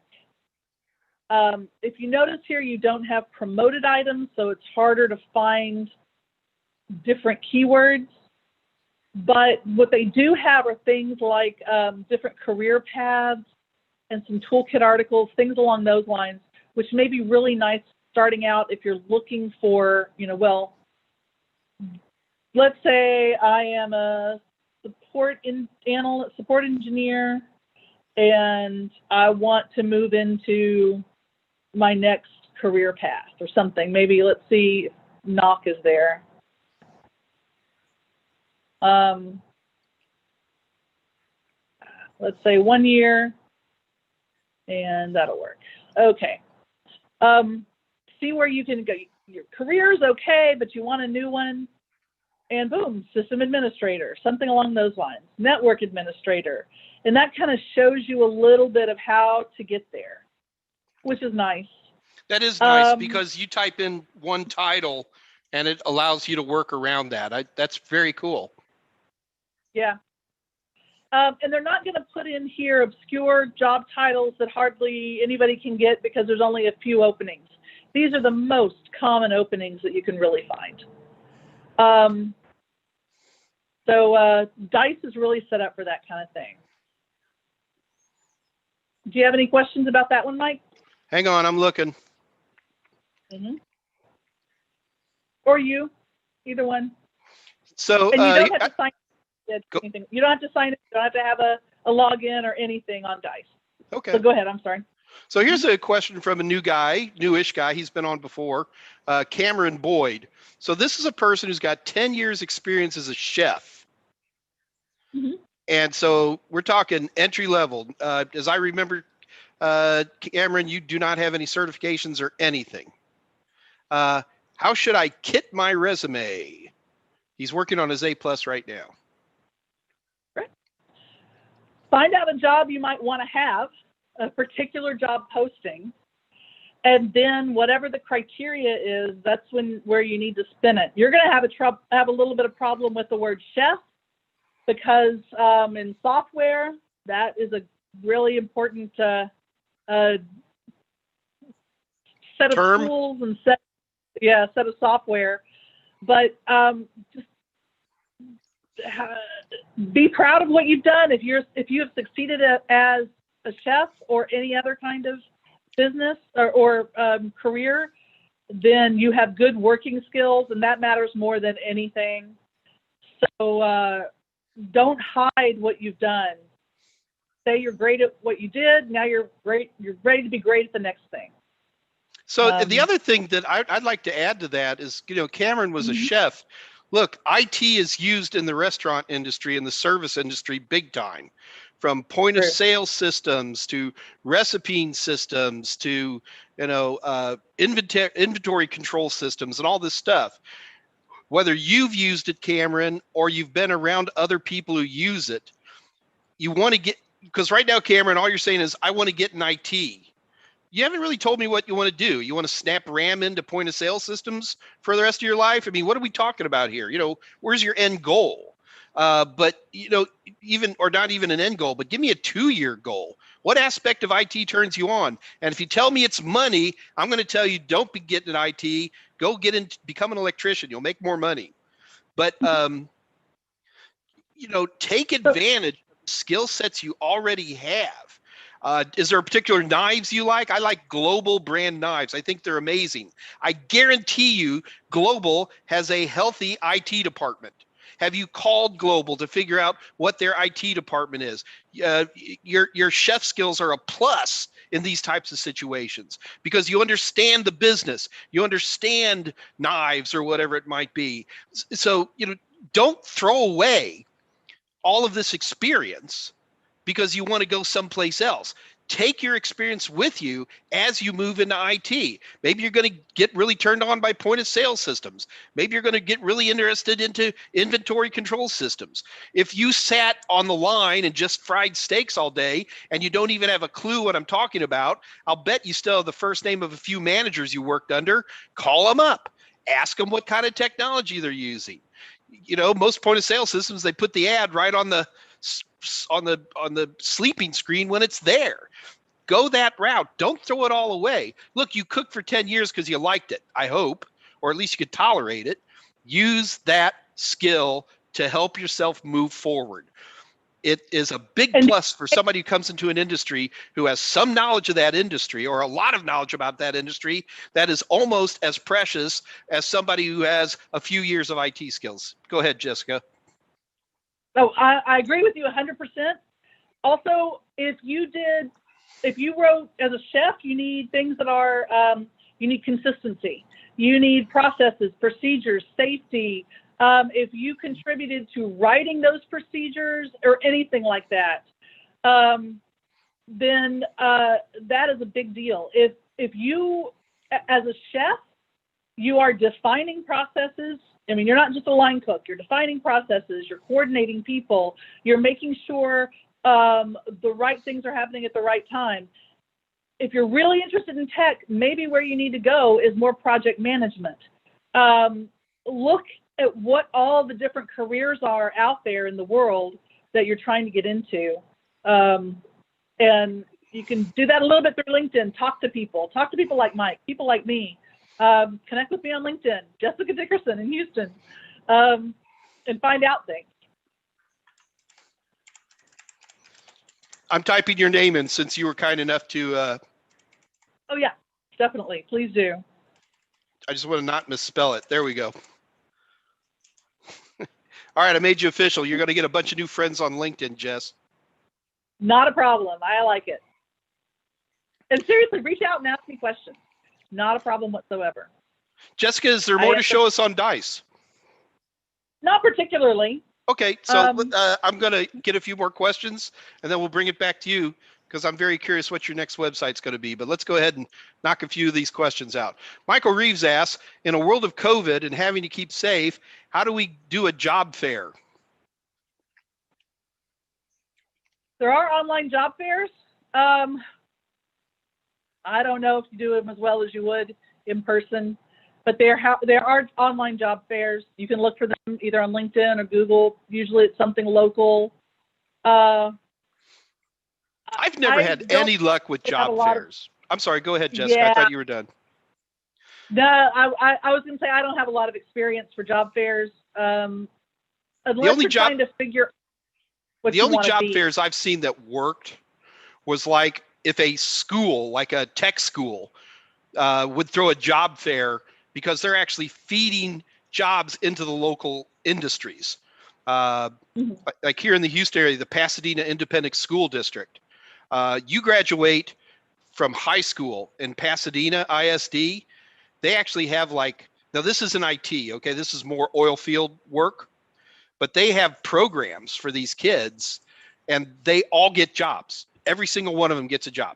If you notice here, you don't have promoted items, so it's harder to find different keywords. But what they do have are things like different career paths and some toolkit articles, things along those lines, which may be really nice starting out if you're looking for, well, let's say I am a support engineer, and I want to move into my next career path or something. Maybe let's see if knock is there. Let's say 1 year, and that'll work. Okay. See where you can go. Your career is okay, but you want a new one, and boom, system administrator, something along those lines, network administrator. And that kind of shows you a little bit of how to get there, which is nice. That is nice because you type in one title and it allows you to work around that. That's very cool. Yeah. And they're not going to put in here obscure job titles that hardly anybody can get because there's only a few openings. These are the most common openings that you can really find. So DICE is really set up for that kind of thing. Do you have any questions about that one, Mike? Hang on, I'm looking. Mm-hmm. Or you, either one. So and you don't have to sign anything. You don't have to sign it. You don't have to have a login or anything on DICE. Okay. So go ahead. I'm sorry. So here's a question from a newish guy. He's been on before, Cameron Boyd. So this is a person who's got 10 years experience as a chef. Mm-hmm. And so we're talking entry level. As I remember, Cameron, you do not have any certifications or anything. How should I kit my resume? He's working on his A+ right now. Right. Find out a job you might want to have, a particular job posting, and then whatever the criteria is, that's where you need to spin it. You're going to have a little bit of problem with the word chef because in software, that is a really important set of tools and set of software. But just be proud of what you've done. If you have succeeded as a chef or any other kind of business or career, then you have good working skills, and that matters more than anything. So don't hide what you've done. Say you're great at what you did. Now you're great. You're ready to be great at the next thing. So the other thing that I'd like to add to that is, Cameron was a chef. Look, IT is used in the restaurant industry and the service industry big time, from point of sale systems to recipe systems to, inventory control systems and all this stuff. Whether you've used it, Cameron, or you've been around other people who use it, you want to get, because right now, Cameron, all you're saying is, I want to get in IT. You haven't really told me what you want to do. You want to snap RAM into point of sale systems for the rest of your life? I mean, what are we talking about here? Where's your end goal? But, even, or not even an end goal, but give me a 2-year goal. What aspect of IT turns you on? And if you tell me it's money, I'm going to tell you, don't be getting in IT. Go become an electrician. You'll make more money. But, take advantage of the skill sets you already have. Is there a particular knives you like? I like Global brand knives. I think they're amazing. I guarantee you Global has a healthy IT department. Have you called Global to figure out what their IT department is? Your chef skills are a plus in these types of situations because you understand the business. You understand knives or whatever it might be. So, don't throw away all of this experience because you want to go someplace else. Take your experience with you as you move into IT. Maybe you're going to get really turned on by point of sale systems. Maybe you're going to get really interested into inventory control systems. If you sat on the line and just fried steaks all day and you don't even have a clue what I'm talking about, I'll bet you still have the first name of a few managers you worked under. Call them up. Ask them what kind of technology they're using. Most point of sale systems, they put the ad right on the sleeping screen when it's there. Go that route. Don't throw it all away. Look, you cooked for 10 years because you liked it, I hope, or at least you could tolerate it. Use that skill to help yourself move forward. It is a big And- plus for somebody who comes into an industry who has some knowledge of that industry or a lot of knowledge about that industry. That is almost as precious as somebody who has a few years of IT skills. Go ahead, Jessica. Oh, I agree with you 100%. Also, if you wrote as a chef, you need things that are, you need consistency. You need processes, procedures, safety. If you contributed to writing those procedures or anything like that, then that is a big deal. If you, as a chef, you are defining processes. I mean, you're not just a line cook. You're defining processes. You're coordinating people. You're making sure the right things are happening at the right time. If you're really interested in tech, maybe where you need to go is more project management. Look at what all the different careers are out there in the world that you're trying to get into. And you can do that a little bit through LinkedIn. Talk to people like Mike, people like me. Connect with me on LinkedIn, Jessica Dickerson in Houston, and find out things. I'm typing your name in since you were kind enough to. Oh yeah, definitely. Please do. I just want to not misspell it. There we go. All right, I made you official. You're going to get a bunch of new friends on LinkedIn, Jess. Not a problem. I like it. And seriously, reach out and ask me questions. Not a problem whatsoever. Jessica, is there more to show us on DICE? Not particularly. Okay, so I'm going to get a few more questions, and then we'll bring it back to you because I'm very curious what your next website's going to be. But let's go ahead and knock a few of these questions out. Michael Reeves asks, in a world of COVID and having to keep safe, how do we do a job fair? There are online job fairs. I don't know if you do them as well as you would in person, but there are online job fairs. You can look for them either on LinkedIn or Google. Usually it's something local. I've never had any luck with job fairs. I'm sorry, go ahead, Jessica. Yeah. I thought you were done. No, I was going to say I don't have a lot of experience for job fairs. Unless you're trying to figure what the you only want to job be. fairs I've seen that worked was like if a school, like a tech school, would throw a job fair because they're actually feeding jobs into the local industries. Like here in the Houston area, the Pasadena Independent School District. You graduate from high school in Pasadena ISD, they actually have now this isn't IT, okay? This is more oil field work, but they have programs for these kids and they all get jobs. Every single one of them gets a job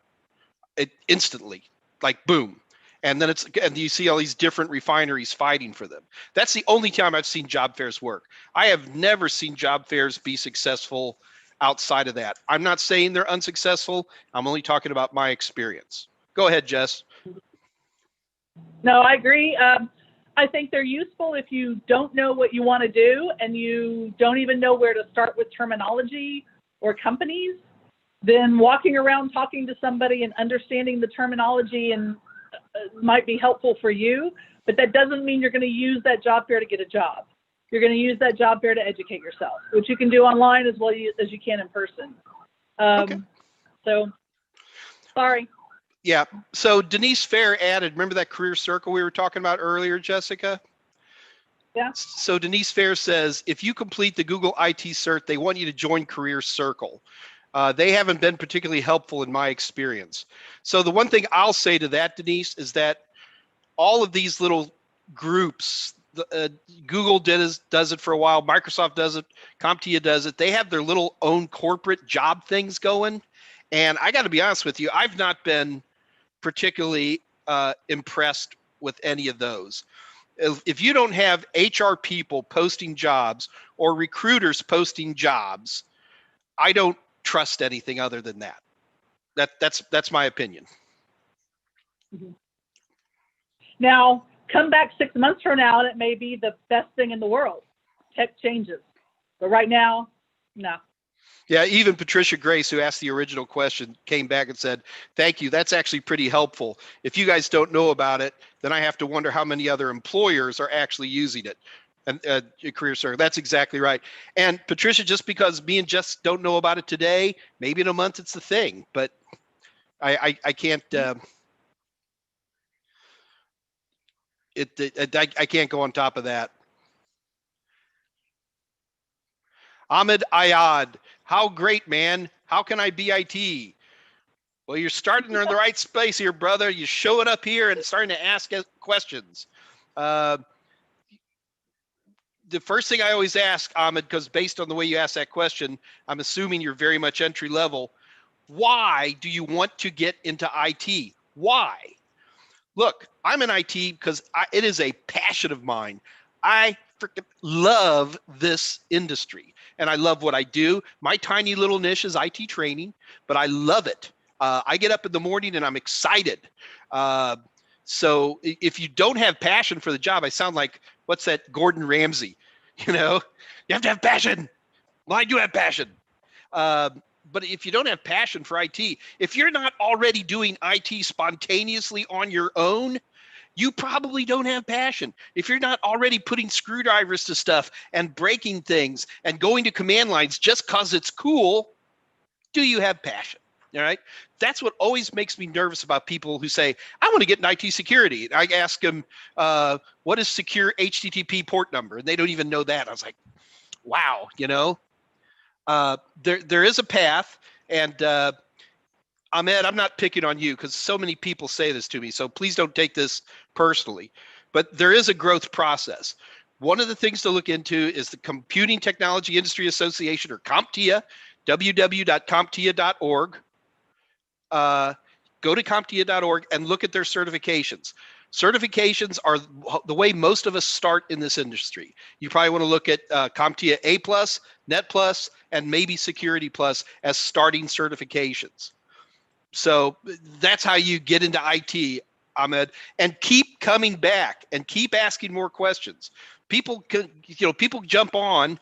instantly, like boom. And then and you see all these different refineries fighting for them. That's the only time I've seen job fairs work. I have never seen job fairs be successful outside of that. I'm not saying they're unsuccessful. I'm only talking about my experience. Go ahead, Jess. No, I agree. I think they're useful if you don't know what you want to do and you don't even know where to start with terminology or companies. Then walking around talking to somebody and understanding the terminology and might be helpful for you, but that doesn't mean you're going to use that job fair to get a job. You're going to use that job fair to educate yourself, which you can do online as well as you can in person. Okay. So, sorry. Yeah. So Denise Fair added, remember that career circle we were talking about earlier, Jessica? Yeah. So Denise Fair says, if you complete the Google IT cert, they want you to join Career Circle. They haven't been particularly helpful in my experience. So the one thing I'll say to that, Denise, is that all of these little groups, Google does it for a while, Microsoft does it, CompTIA does it. They have their little own corporate job things going. And I got to be honest with you, I've not been particularly impressed with any of those. If you don't have HR people posting jobs or recruiters posting jobs, I don't trust anything other than that. That's my opinion. Mm-hmm. Now, come back 6 months from now and it may be the best thing in the world. Tech changes. But right now, no. Yeah, even Patricia Grace, who asked the original question, came back and said, thank you. That's actually pretty helpful. If you guys don't know about it, then I have to wonder how many other employers are actually using it. And your career circle. That's exactly right. And Patricia, just because me and Jess don't know about it today, maybe in a month it's the thing. But I can't. I can't go on top of that. Ahmed Ayad, how great, man. How can I be IT? Well, you're starting in the right space here, brother. You're showing up here and starting to ask questions. The first thing I always ask, Ahmed, because based on the way you ask that question, I'm assuming you're very much entry level. Why do you want to get into IT? Why? Look, I'm in IT because it is a passion of mine. I freaking love this industry and I love what I do. My tiny little niche is IT training, but I love it. I get up in the morning and I'm excited. So if you don't have passion for the job, I sound like, what's that, Gordon Ramsay? You know, you have to have passion. Well, I do have passion. But if you don't have passion for IT, if you're not already doing IT spontaneously on your own, you probably don't have passion. If you're not already putting screwdrivers to stuff and breaking things and going to command lines just because it's cool, do you have passion? All right. That's what always makes me nervous about people who say, I want to get in IT security. I ask them, what is secure HTTP port number? And they don't even know that. I was like, wow, you know, there is a path. And Ahmed, I'm not picking on you because so many people say this to me. So please don't take this personally. But there is a growth process. One of the things to look into is the Computing Technology Industry Association, or CompTIA, www.comptia.org. Go to comptia.org and look at their certifications. Certifications are the way most of us start in this industry. You probably want to look at CompTIA A+, Net Plus, and maybe Security Plus as starting certifications. So that's how you get into IT, Ahmed, and keep coming back and keep asking more questions. People jump on,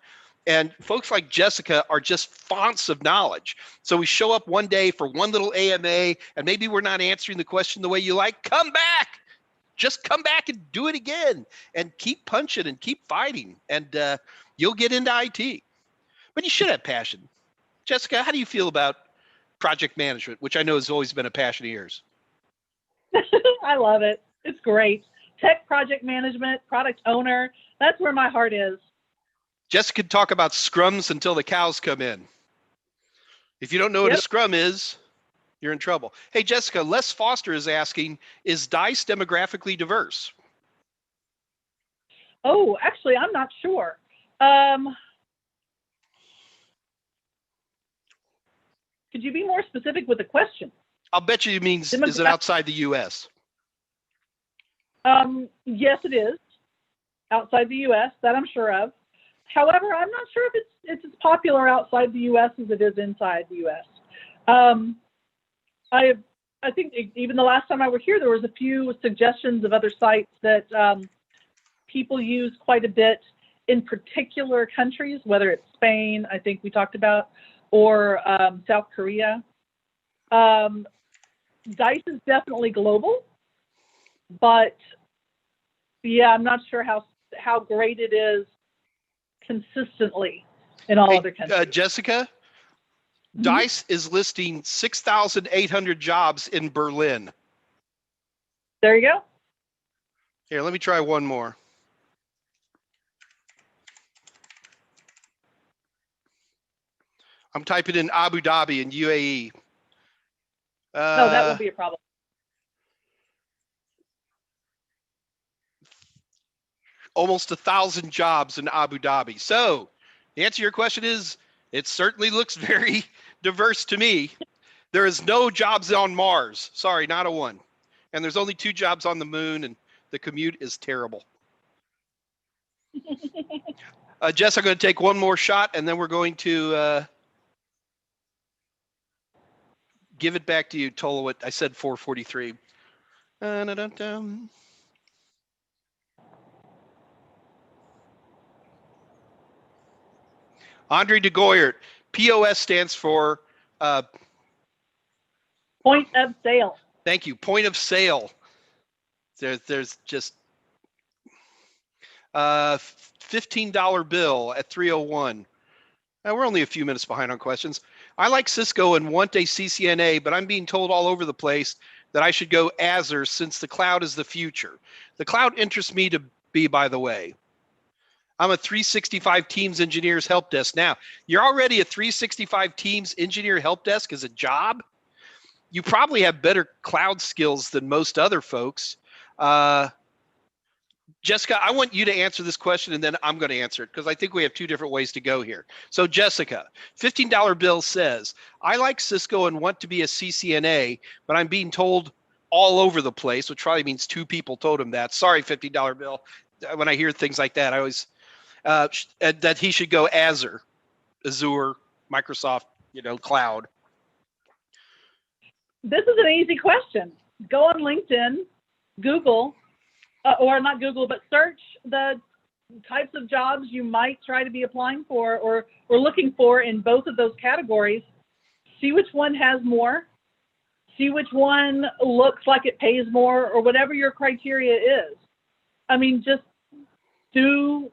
and folks like Jessica are just fonts of knowledge. So we show up one day for one little AMA, and maybe we're not answering the question the way you like. Come back. Just come back and do it again, and keep punching and keep fighting, and you'll get into IT. But you should have passion. Jessica, how do you feel about project management, which I know has always been a passion of yours? I love it. It's great. Tech project management, product owner, that's where my heart is. Jessica could talk about scrums until the cows come in. If you don't know what a scrum is, you're in trouble. Hey, Jessica, Les Foster is asking, is DICE demographically diverse? Oh, actually, I'm not sure. Could you be more specific with the question? I'll bet you it means, is it outside the U.S.? Yes, it is. Outside the U.S., that I'm sure of. However, I'm not sure if it's as popular outside the U.S. as it is inside the U.S. I think even the last time I was here, there was a few suggestions of other sites that people use quite a bit in particular countries, whether it's Spain, I think we talked about, or South Korea. DICE is definitely global, but yeah, I'm not sure how great it is consistently in all other countries. Jessica, DICE is listing 6,800 jobs in Berlin. There you go. Here, let me try one more. I'm typing in Abu Dhabi and UAE. No, that would be a problem. Almost 1,000 jobs in Abu Dhabi. So the answer to your question is, it certainly looks very diverse to me. There is no jobs on Mars. Sorry, not a one. And there's only 2 jobs on the moon, and the commute is terrible. Jess, I'm going to take one more shot, and then we're going to give it back to you, Tolowit. I said 443. Andre de Goyert, POS stands for point of sale. Thank you. Point of sale. There's just $15 bill at 3:01. Now, we're only a few minutes behind on questions. I like Cisco and want a CCNA, but I'm being told all over the place that I should go Azure since the cloud is the future. The cloud interests me to be, by the way. I'm a 365 Teams Engineers Help Desk. Now, you're already a 365 Teams Engineer Help Desk as a job. You probably have better cloud skills than most other folks. Jessica, I want you to answer this question and then I'm going to answer it because I think we have two different ways to go here. So Jessica, $15 bill says, I like Cisco and want to be a CCNA, but I'm being told all over the place, which probably means two people told him that. Sorry, $15 bill. When I hear things like that, I always, that he should go Azure, Microsoft, cloud. This is an easy question. Go on LinkedIn, Google, or not Google, but search the types of jobs you might try to be applying for or looking for in both of those categories. See which one has more. See which one looks like it pays more or whatever your criteria is. I mean, just do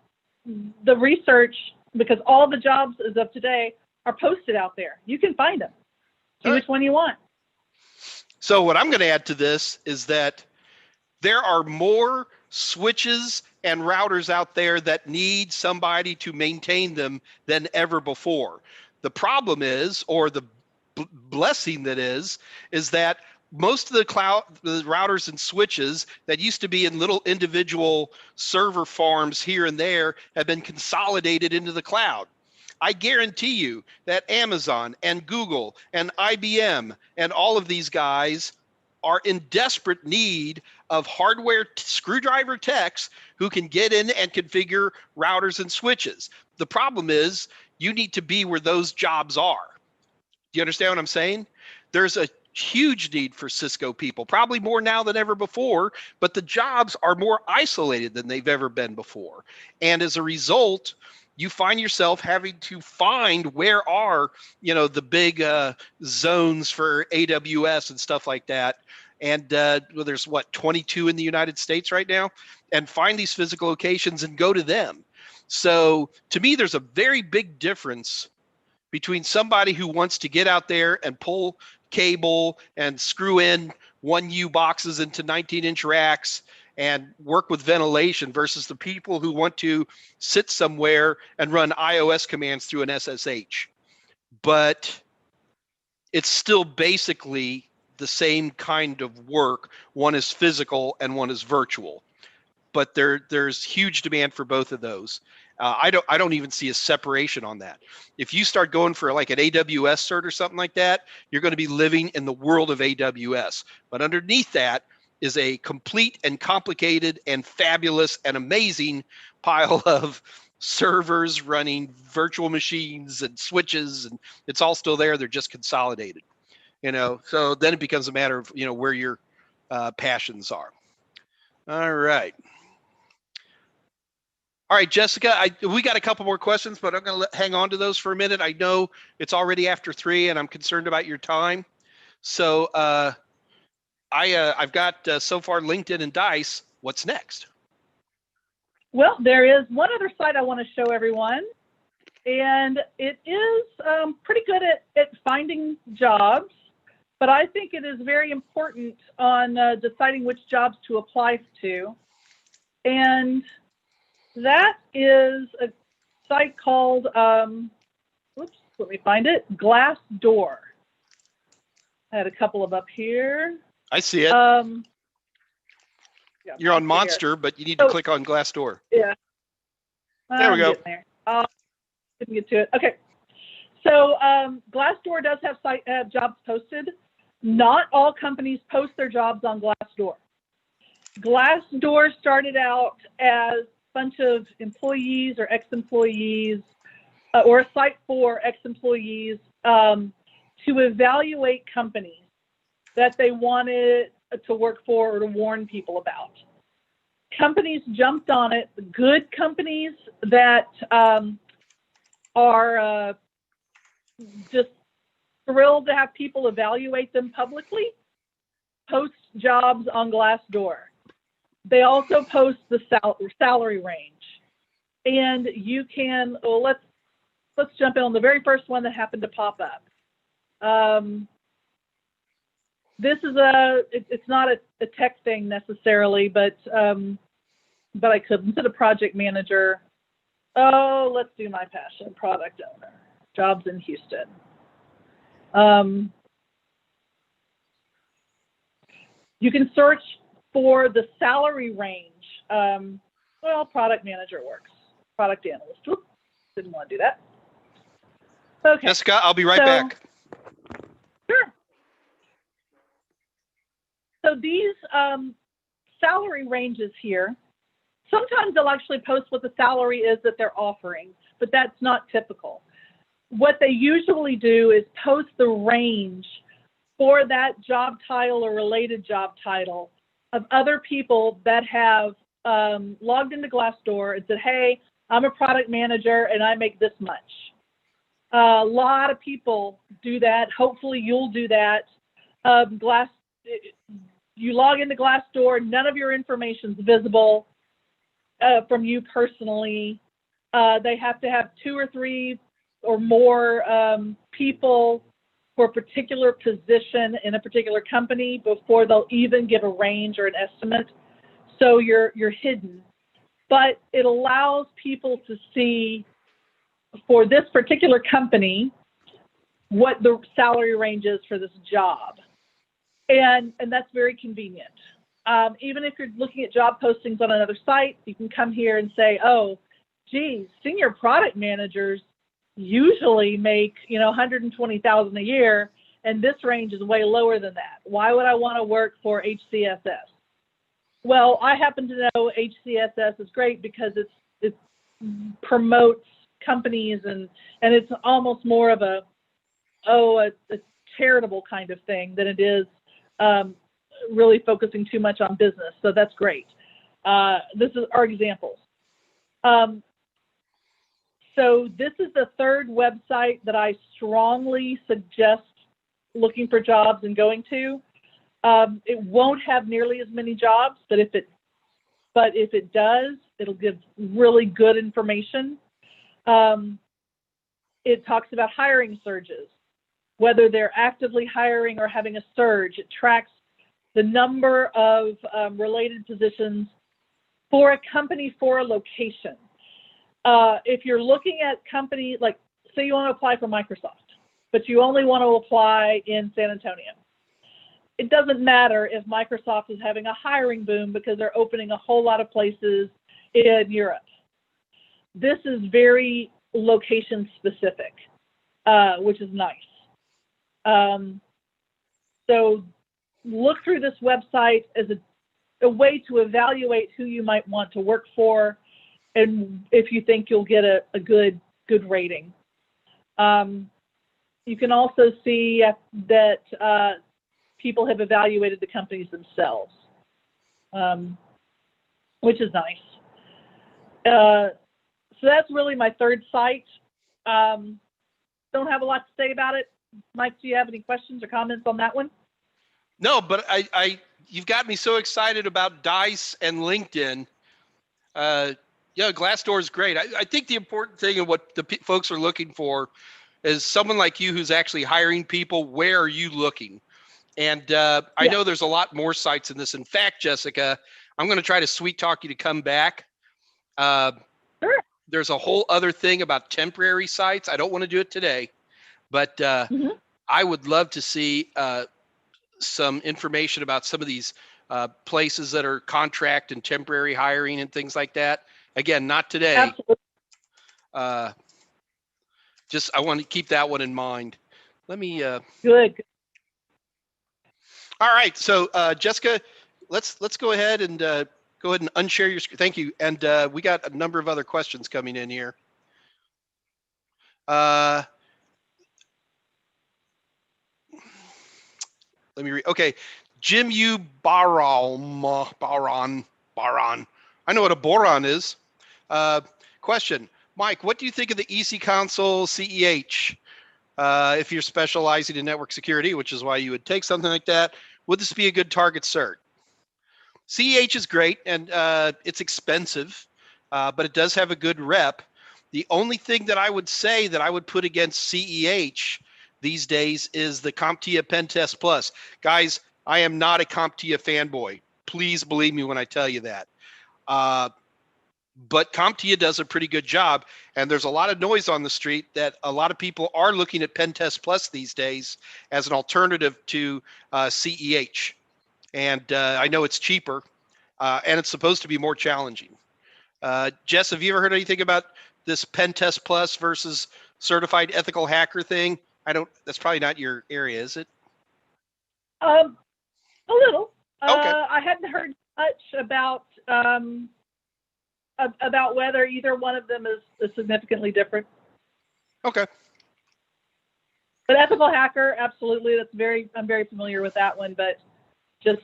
the research because all the jobs as of today are posted out there. You can find them. See which one you want. So what I'm going to add to this is that there are more switches and routers out there that need somebody to maintain them than ever before. The problem is, or the blessing that is that most of the routers and switches that used to be in little individual server farms here and there have been consolidated into the cloud. I guarantee you that Amazon and Google and IBM and all of these guys are in desperate need of hardware screwdriver techs who can get in and configure routers and switches. The problem is you need to be where those jobs are. Do you understand what I'm saying? There's a huge need for Cisco people, probably more now than ever before, but the jobs are more isolated than they've ever been before. And as a result, you find yourself having to find where are, the big zones for AWS and stuff like that. And well, there's 22 in the United States right now, and find these physical locations and go to them. So to me, there's a very big difference between somebody who wants to get out there and pull cable and screw in 1U boxes into 19-inch racks and work with ventilation versus the people who want to sit somewhere and run iOS commands through an SSH. But it's still basically the same kind of work. One is physical and one is virtual. But there's huge demand for both of those. I don't even see a separation on that. If you start going for like an AWS cert or something like that, you're going to be living in the world of AWS. But underneath that is a complete and complicated and fabulous and amazing pile of servers running virtual machines and switches, and it's all still there. They're just consolidated, so then it becomes a matter of, where your passions are. All right. All right, Jessica, we got a couple more questions, but I'm going to hang on to those for a minute. I know it's already after 3 and I'm concerned about your time. So I've got so far LinkedIn and Dice. What's next? Well, there is one other site I want to show everyone, and it is pretty good at finding jobs, but I think it is very important on deciding which jobs to apply to. And that is a site called, let me find it, Glassdoor. I had a couple of up here. I see it. Yeah, you're on Monster, but you need to click on Glassdoor. Yeah. There we go. There. Didn't get to it. Okay. So Glassdoor does have jobs posted. Not all companies post their jobs on Glassdoor. Glassdoor started out as a bunch of employees or ex-employees or a site for ex-employees to evaluate companies that they wanted to work for or to warn people about. Companies jumped on it. Good companies that are just thrilled to have people evaluate them publicly post jobs on Glassdoor. They also post the salary range. and you can, well, let's jump in on the very first one that happened to pop up. This is it's not a tech thing necessarily, but I could. Instead of project manager, oh, let's do my passion, product owner, jobs in Houston. You can search for the salary range. Well, product manager works. Product analyst. Whoops, didn't want to do that. Okay. Jessica, I'll be right back. Sure. So these salary ranges here, sometimes they'll actually post what the salary is that they're offering, but that's not typical. What they usually do is post the range for that job title or related job title of other people that have logged into Glassdoor and said, hey, I'm a product manager and I make this much. A lot of people do that. Hopefully you'll do that. You log into Glassdoor, none of your information is visible from you personally. They have to have 2 or 3 or more people for a particular position in a particular company before they'll even give a range or an estimate. So you're hidden. But it allows people to see for this particular company what the salary range is for this job. And that's very convenient. Even if you're looking at job postings on another site, you can come here and say, oh, geez, senior product managers usually make, $120,000 a year, and this range is way lower than that. Why would I want to work for HCSS? Well, I happen to know HCSS is great because it promotes companies and it's almost more of a charitable kind of thing than it is really focusing too much on business. So that's great. This is our examples. So this is the third website that I strongly suggest looking for jobs and going to. It won't have nearly as many jobs, but if it does, it'll give really good information. It talks about hiring surges, whether they're actively hiring or having a surge. It tracks the number of related positions for a company for a location. If you're looking at companies, like say you want to apply for Microsoft, but you only want to apply in San Antonio. It doesn't matter if Microsoft is having a hiring boom because they're opening a whole lot of places in Europe. This is very location specific, which is nice. So look through this website as a way to evaluate who you might want to work for and if you think you'll get a good rating. You can also see that people have evaluated the companies themselves, which is nice. So that's really my third site. Don't have a lot to say about it. Mike, do you have any questions or comments on that one? No, but you've got me so excited about Dice and LinkedIn. Yeah, Glassdoor is great. I think the important thing and what the folks are looking for is someone like you who's actually hiring people. Where are you looking? And I know there's a lot more sites in this. In fact, Jessica, I'm going to try to sweet talk you to come back. Sure. There's a whole other thing about temporary sites. I don't want to do it today, but I would love to see some information about some of these places that are contract and temporary hiring and things like that. Again, not today. Absolutely. Just I want to keep that one in mind. Let me. Good. All right, so Jessica, let's go ahead and unshare your screen. Thank you. And we got a number of other questions coming in here. Let me read. Okay, Jim U. Baron. I know what a boron is. Question, Mike, what do you think of the EC Console CEH? If you're specializing in network security, which is why you would take something like that, would this be a good target cert? CEH is great, and it's expensive. but it does have a good rep. The only thing that I would say that I would put against CEH these days is the CompTIA Pen Test Plus. Guys, I am not a CompTIA fanboy. Please believe me when I tell you that. But CompTIA does a pretty good job, and there's a lot of noise on the street that a lot of people are looking at Pen Test Plus these days as an alternative to CEH. And I know it's cheaper, and it's supposed to be more challenging. Jess, have you ever heard anything about this Pen Test Plus versus Certified Ethical Hacker thing? That's probably not your area, is it? A little. Okay. I hadn't heard much about whether either one of them is significantly different. Okay. But ethical hacker, absolutely. I'm very familiar with that one, but just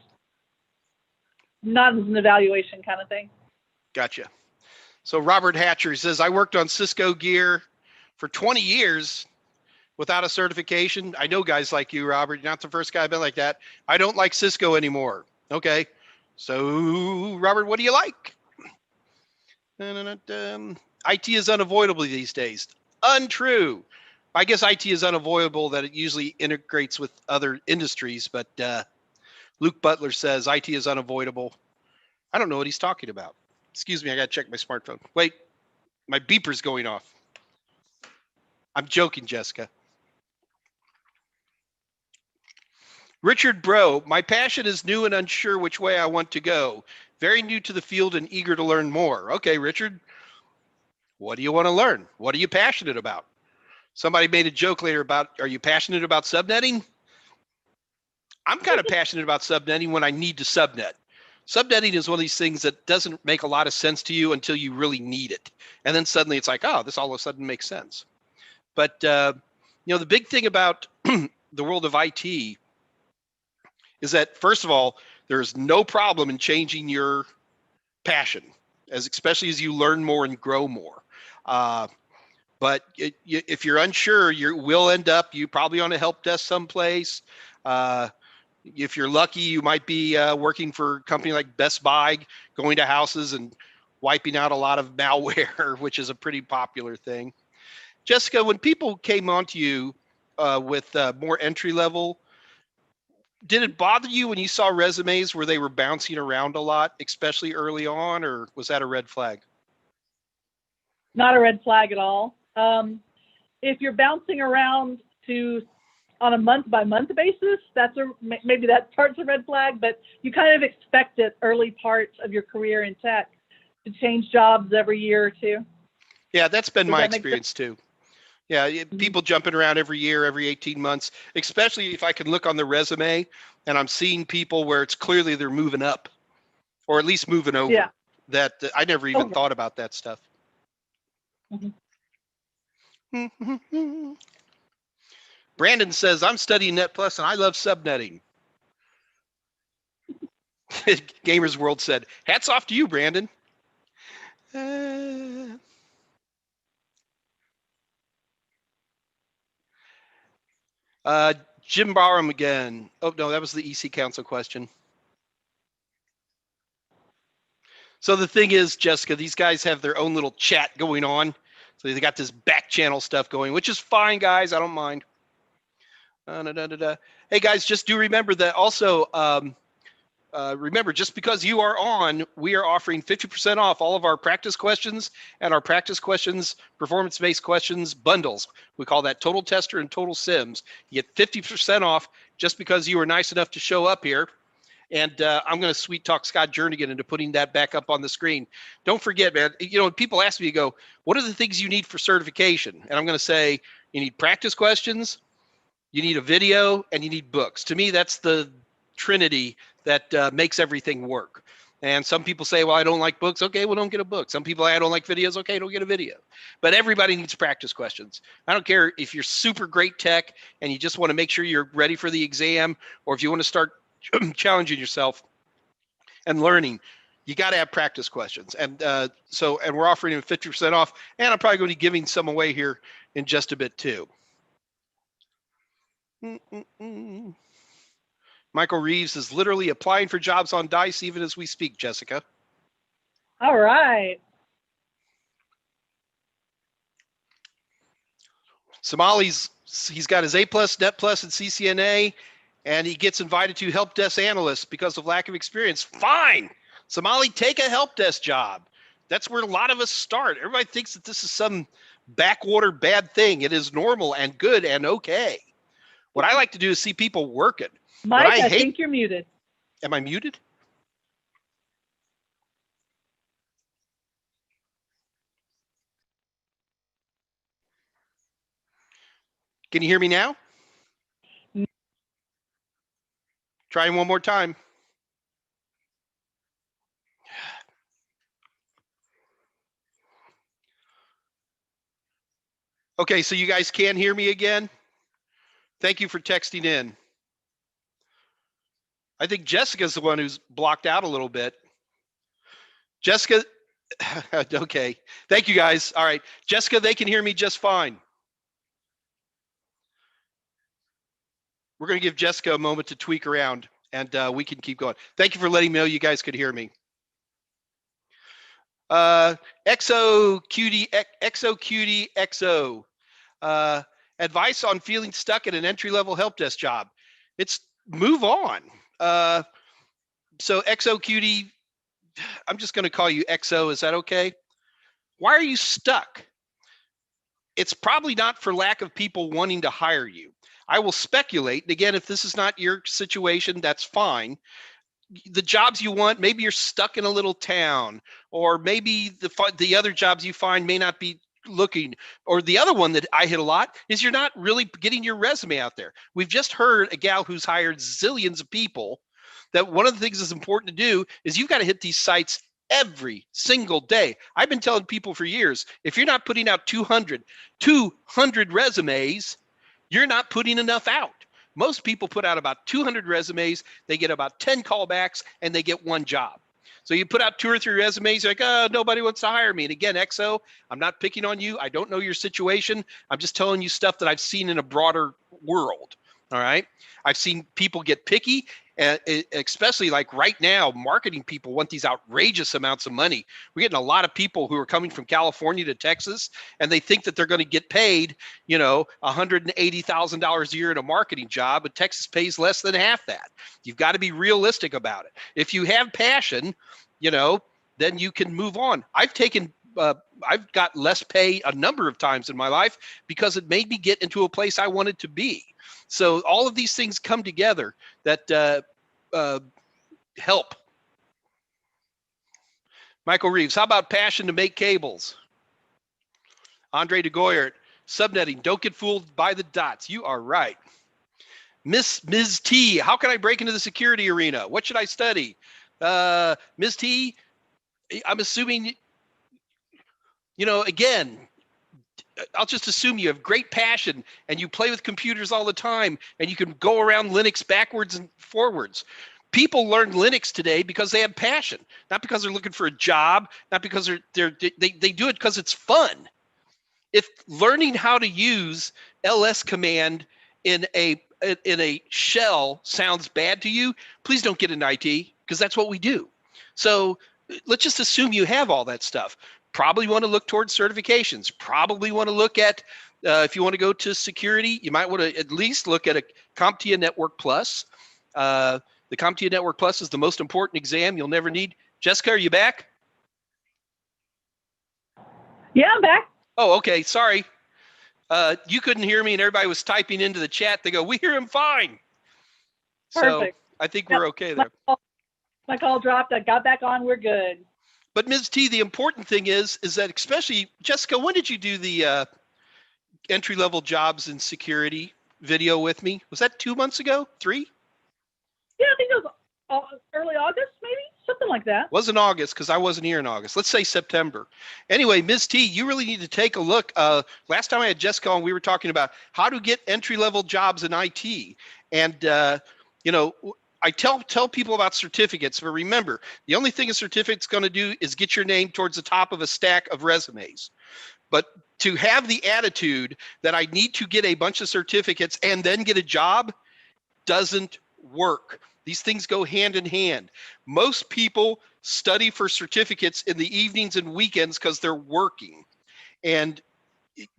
not as an evaluation kind of thing. Gotcha. So Robert Hatcher says, I worked on Cisco gear for 20 years without a certification. I know guys like you, Robert. You're not the first guy I've been like that. I don't like Cisco anymore. Okay. So Robert, what do you like? IT is unavoidable these days. Untrue. I guess IT is unavoidable that it usually integrates with other industries, but Luke Butler says IT is unavoidable. I don't know what he's talking about. Excuse me, I got to check my smartphone. Wait, my beeper's going off. I'm joking, Jessica. Richard Bro, my passion is new and unsure which way I want to go. Very new to the field and eager to learn more. Okay, Richard, what do you want to learn? What are you passionate about? Somebody made a joke later about, are you passionate about subnetting? I'm kind of passionate about subnetting when I need to subnet. Subnetting is one of these things that doesn't make a lot of sense to you until you really need it. And then suddenly it's like, oh, this all of a sudden makes sense. But, the big thing about the world of IT is that, first of all, there's no problem in changing your passion, especially as you learn more and grow more. But if you're unsure, you will end up, you probably on a help desk someplace. If you're lucky, you might be working for a company like Best Buy, going to houses and wiping out a lot of malware, which is a pretty popular thing. Jessica, when people came onto you with more entry level, did it bother you when you saw resumes where they were bouncing around a lot, especially early on, or was that a red flag? Not a red flag at all. If you're bouncing around on a month-by-month basis, maybe that part's a red flag, but you kind of expect it early parts of your career in tech to change jobs every year or two. Yeah, that's been my experience too. Yeah, people jumping around every year, every 18 months, especially if I can look on the resume and I'm seeing people where it's clearly they're moving up or at least moving over. Yeah. That I never even thought about that stuff. Mm-hmm. Brandon says, I'm studying Net Plus and I love subnetting. Gamers World said, hats off to you, Brandon. Jim Barham again. Oh, no, that was the EC Council question. So the thing is, Jessica, these guys have their own little chat going on. So they got this back channel stuff going, which is fine, guys. I don't mind. Hey, guys, just do remember that also, remember, just because you are on, we are offering 50% off all of our practice questions and our practice questions, performance-based questions bundles. We call that Total Tester and Total Sims. You get 50% off just because you were nice enough to show up here. And I'm going to sweet talk Scott Jernigan into putting that back up on the screen. Don't forget, man, when people ask me, what are the things you need for certification? And I'm going to say, you need practice questions, you need a video, and you need books. To me, that's the trinity that makes everything work. And some people say, well, I don't like books. Okay, well, don't get a book. Some people say, I don't like videos. Okay, don't get a video. But everybody needs practice questions. I don't care if you're super great tech and you just want to make sure you're ready for the exam, or if you want to start challenging yourself and learning, you got to have practice questions. And and we're offering them 50% off. And I'm probably going to be giving some away here in just a bit too. Michael Reeves is literally applying for jobs on DICE even as we speak, Jessica. All right. He's got his A plus, Net plus, and CCNA, and he gets invited to help desk analyst because of lack of experience. Fine, Somali, take a help desk job. That's where a lot of us start. Everybody thinks that this is some backwater bad thing. It is normal and good and okay. What I like to do is see people working. Mike, I think you're muted. Am I muted? Can you hear me now? Trying one more time. Okay, so you guys can hear me again? Thank you for texting in. I think Jessica's the one who's blocked out a little bit. Jessica, okay. Thank you guys. All right. Jessica, they can hear me just fine. We're going to give Jessica a moment to tweak around and we can keep going. Thank you for letting me know you guys could hear me. XO Cutie XO. Advice on feeling stuck at an entry-level help desk job. It's move on. So XO Cutie, I'm just going to call you XO. Is that okay? Why are you stuck? It's probably not for lack of people wanting to hire you. I will speculate. Again, if this is not your situation, that's fine. The jobs you want, maybe you're stuck in a little town, or maybe the other jobs you find may not be looking, or the other one that I hit a lot is you're not really getting your resume out there. We've just heard a gal who's hired zillions of people that one of the things that's important to do is you've got to hit these sites every single day. I've been telling people for years, if you're not putting out 200 resumes, you're not putting enough out. Most people put out about 200 resumes, they get about 10 callbacks, and they get one job. So you put out 2 or 3 resumes, you're like, oh, nobody wants to hire me. And again, XO, I'm not picking on you. I don't know your situation. I'm just telling you stuff that I've seen in a broader world. All right. I've seen people get picky, especially like right now, marketing people want these outrageous amounts of money. We're getting a lot of people who are coming from California to Texas, and they think that they're going to get paid, you know, $180,000 a year in a marketing job, but Texas pays less than half that. You've got to be realistic about it. If you have passion, you know, then you can move on. I've got less pay a number of times in my life because it made me get into a place I wanted to be. So all of these things come together that help. Michael Reeves, how about passion to make cables? Andre DeGoyert, subnetting, don't get fooled by the dots. You are right. Ms. T, how can I break into the security arena? What should I study? Ms. T, I'm assuming, you know, again, I'll just assume you have great passion and you play with computers all the time and you can go around Linux backwards and forwards. People learn Linux today because they have passion, not because they're looking for a job, not because they do it because it's fun. If learning how to use ls command in a shell sounds bad to you, please don't get into IT, because that's what we do. So let's just assume you have all that stuff. Probably want to look towards certifications. Probably want to look at, if you want to go to security, you might want to at least look at a CompTIA Network Plus. The CompTIA Network Plus is the most important exam you'll never need. Jessica, are you back? Yeah, I'm back. Oh, okay. Sorry. You couldn't hear me and everybody was typing into the chat. They go, we hear him fine. Perfect. So I think we're okay there. My call dropped. I got back on. We're good. But Ms. T, the important thing is that, especially Jessica, when did you do the entry-level jobs in security video with me? Was that 2 months ago? 3? Yeah, I think it was early August, maybe something like that. Wasn't August, because I wasn't here in August. Let's say September. Anyway, Ms. T, you really need to take a look. Last time I had Jessica on, we were talking about how to get entry-level jobs in IT, and you know, I tell people about certificates, but remember, the only thing a certificate's going to do is get your name towards the top of a stack of resumes. But to have the attitude that I need to get a bunch of certificates and then get a job doesn't work. These things go hand in hand. Most people study for certificates in the evenings and weekends because they're working. And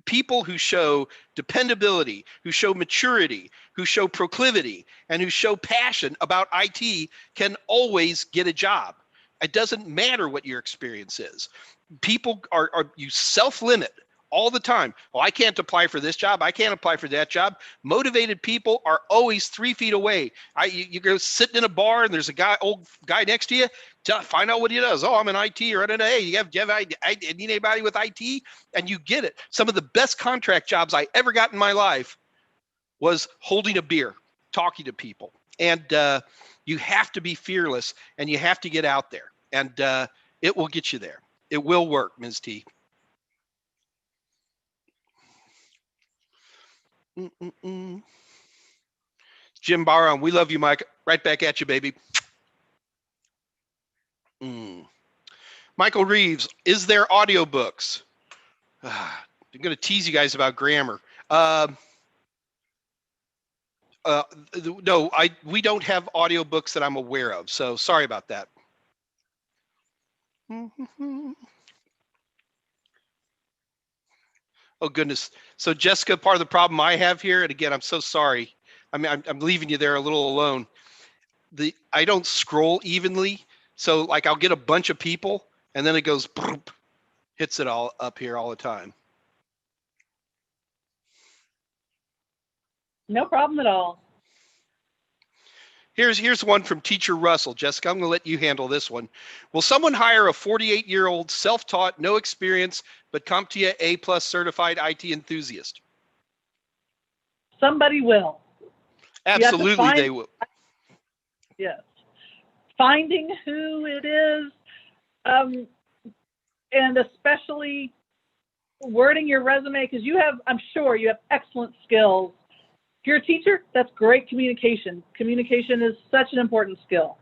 people who show dependability, who show maturity, who show proclivity, and who show passion about IT can always get a job. It doesn't matter what your experience is. People are you self-limit all the time. Well, I can't apply for this job. I can't apply for that job. Motivated people are always 3 feet away. You go sitting in a bar and there's a old guy next to you. Find out what he does. Oh, I'm in IT, or I don't know. Hey, you have I need anybody with IT? And you get it. Some of the best contract jobs I ever got in my life was holding a beer, talking to people. And you have to be fearless, and you have to get out there, and it will get you there. It will work, Ms. T. Jim Barham, we love you, Mike. Right back at you, baby. Michael Reeves, is there audiobooks? I'm going to tease you guys about grammar. No, we don't have audiobooks that I'm aware of, so sorry about that. Oh, goodness. So, Jessica, part of the problem I have here, and again, I'm so sorry. I mean, I'm leaving you there a little alone. I don't scroll evenly. So, like, I'll get a bunch of people, and then it goes, boop, hits it all up here all the time. No problem at all. Here's one from Teacher Russell. Jessica, I'm going to let you handle this one. Will someone hire a 48-year-old self-taught, no experience, but CompTIA A+ certified IT enthusiast? Somebody will. Absolutely, they will. Yes. Finding who it is, and especially wording your resume, because I'm sure you have excellent skills. If you're a teacher, that's great communication. Communication is such an important skill.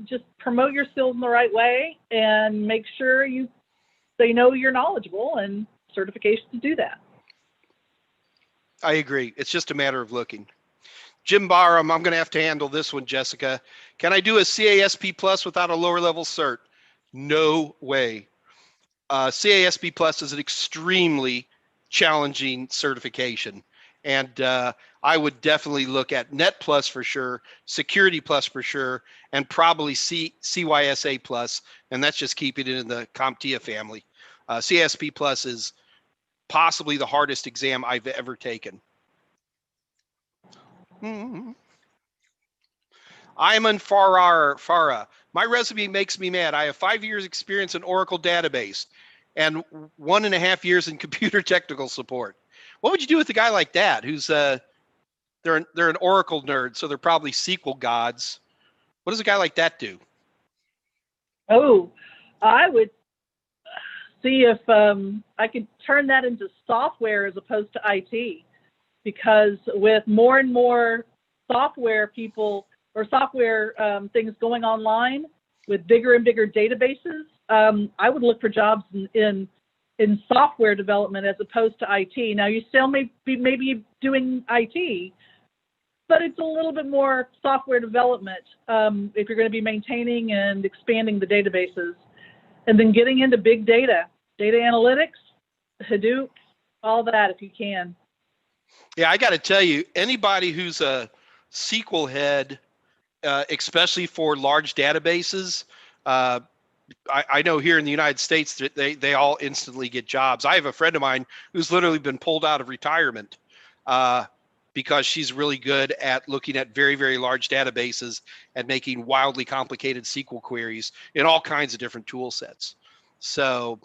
Just promote your skills in the right way and make sure they know you're knowledgeable, and certifications to do that. I agree. It's just a matter of looking. Jim Barham, I'm going to have to handle this one, Jessica. Can I do a CASP Plus without a lower level cert? No way. CASP Plus is an extremely challenging certification. And I would definitely look at Net Plus for sure, Security Plus for sure, and probably CYSA Plus. And that's just keeping it in the CompTIA family. CASP Plus is possibly the hardest exam I've ever taken. Ayman Farah. My resume makes me mad. I have 5 years experience in Oracle database and 1.5 years in computer technical support. What would you do with a guy like that who's they're an Oracle nerd, so they're probably SQL gods. What does a guy like that do? Oh, I would see if I could turn that into software as opposed to IT, because with more and more software people or software things going online with bigger and bigger databases, I would look for jobs in software development as opposed to IT. Now, you still may be maybe doing IT, but it's a little bit more software development if you're going to be maintaining and expanding the databases. And then getting into big data analytics, Hadoop, all that if you can. Yeah, I got to tell you, anybody who's a SQL head, especially for large databases, I know here in the United States that they all instantly get jobs. I have a friend of mine who's literally been pulled out of retirement because she's really good at looking at very, very large databases and making wildly complicated SQL queries in all kinds of different tool sets. So,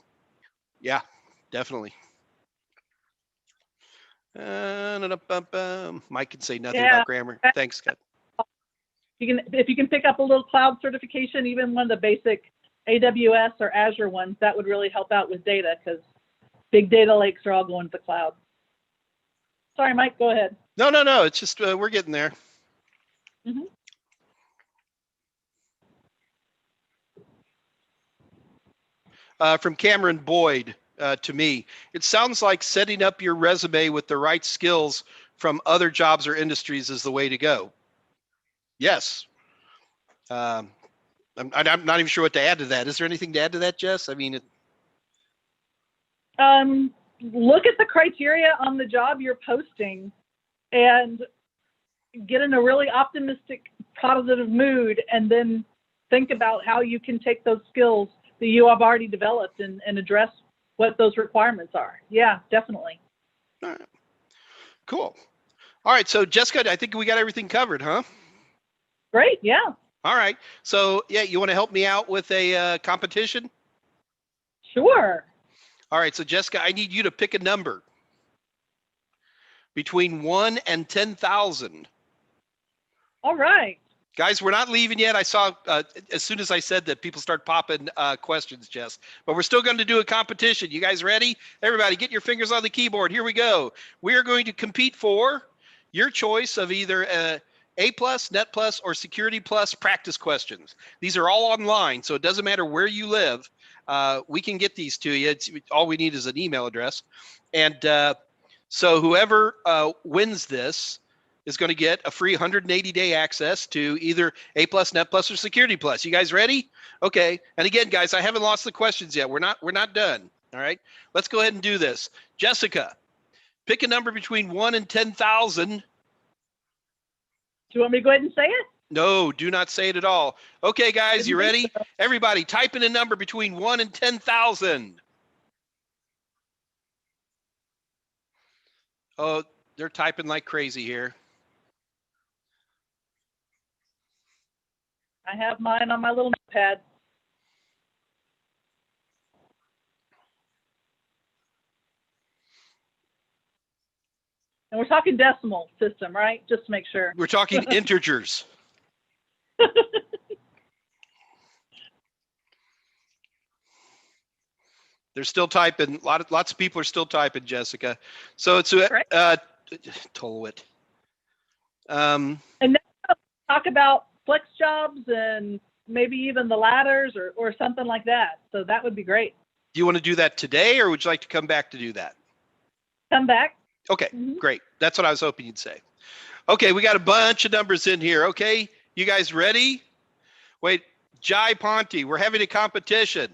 yeah, definitely. Mike can say nothing about grammar. Thanks, Scott. If you can pick up a little cloud certification, even one of the basic AWS or Azure ones, that would really help out with data, because big data lakes are all going to the cloud. Sorry, Mike, go ahead. No. It's just we're getting there. Mm-hmm. From Cameron Boyd to me, it sounds like setting up your resume with the right skills from other jobs or industries is the way to go. Yes. I'm not even sure what to add to that. Is there anything to add to that, Jess? I mean, look at the criteria on the job you're posting and get in a really optimistic, positive mood, and then think about how you can take those skills that you have already developed and address what those requirements are. Yeah, definitely. All right. Cool. All right. So Jessica, I think we got everything covered, huh? Great. Yeah. All right. So yeah, you want to help me out with a competition? Sure. All right. So Jessica, I need you to pick a number between 1 and 10,000. All right. Guys, we're not leaving yet. I saw as soon as I said that, people start popping questions, Jess. But we're still going to do a competition. You guys ready? Everybody, get your fingers on the keyboard. Here we go. We are going to compete for your choice of either A plus, Net plus, or Security plus practice questions. These are all online, so it doesn't matter where you live. We can get these to you. All we need is an email address. And so whoever wins this is going to get a free 180-day access to either A plus, Net plus, or Security plus. You guys ready? Okay. And again, guys, I haven't lost the questions yet. We're not done. All right. Let's go ahead and do this. Jessica, pick a number between 1 and 10,000. Do you want me to go ahead and say it? No, do not say it at all. Okay, guys, you ready? Everybody, type in a number between 1 and 10,000. Oh, they're typing like crazy here. I have mine on my little notepad. And we're talking decimal system, right? Just to make sure. We're talking integers. They're still typing. Lots of people are still typing, Jessica. So it's Tolowit. And now talk about flex jobs and maybe even the ladders or something like that. So that would be great. Do you want to do that today, or would you like to come back to do that? Come back. Okay, great. That's what I was hoping you'd say. Okay, we got a bunch of numbers in here. Okay, you guys ready? Wait, Jai Ponte, we're having a competition.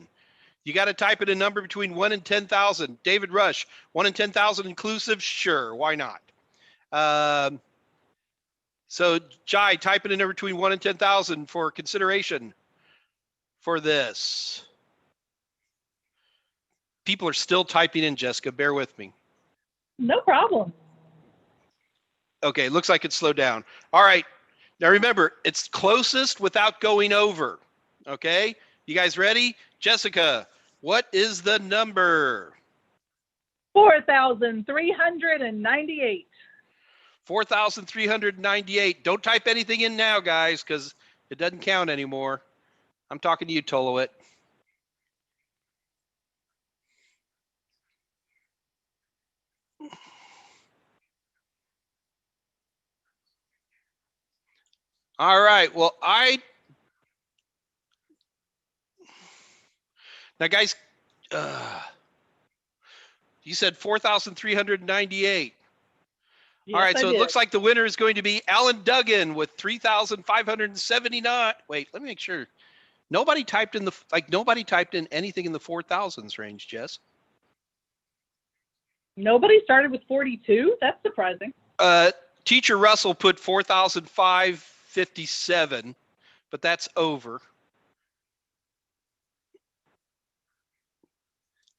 You got to type in a number between 1 and 10,000. David Rush, 1 and 10,000 inclusive? Sure, why not? So Jai, type in a number between 1 and 10,000 for consideration for this. People are still typing in, Jessica. Bear with me. No problem. Okay, looks like it's slowed down. All right. Now remember, it's closest without going over. Okay? You guys ready? Jessica, what is the number? 4,398. 4,398. Don't type anything in now, guys, because it doesn't count anymore. I'm talking to you, Tolowit. All right. Well, now, guys, you said 4,398. Yes, All right. So I it did. looks like the winner is going to be Alan Duggan with 3,579. Wait, let me make sure. Nobody typed in anything in the 4,000s range, Jess. Nobody started with 42. That's surprising. Teacher Russell put 4,557, but that's over.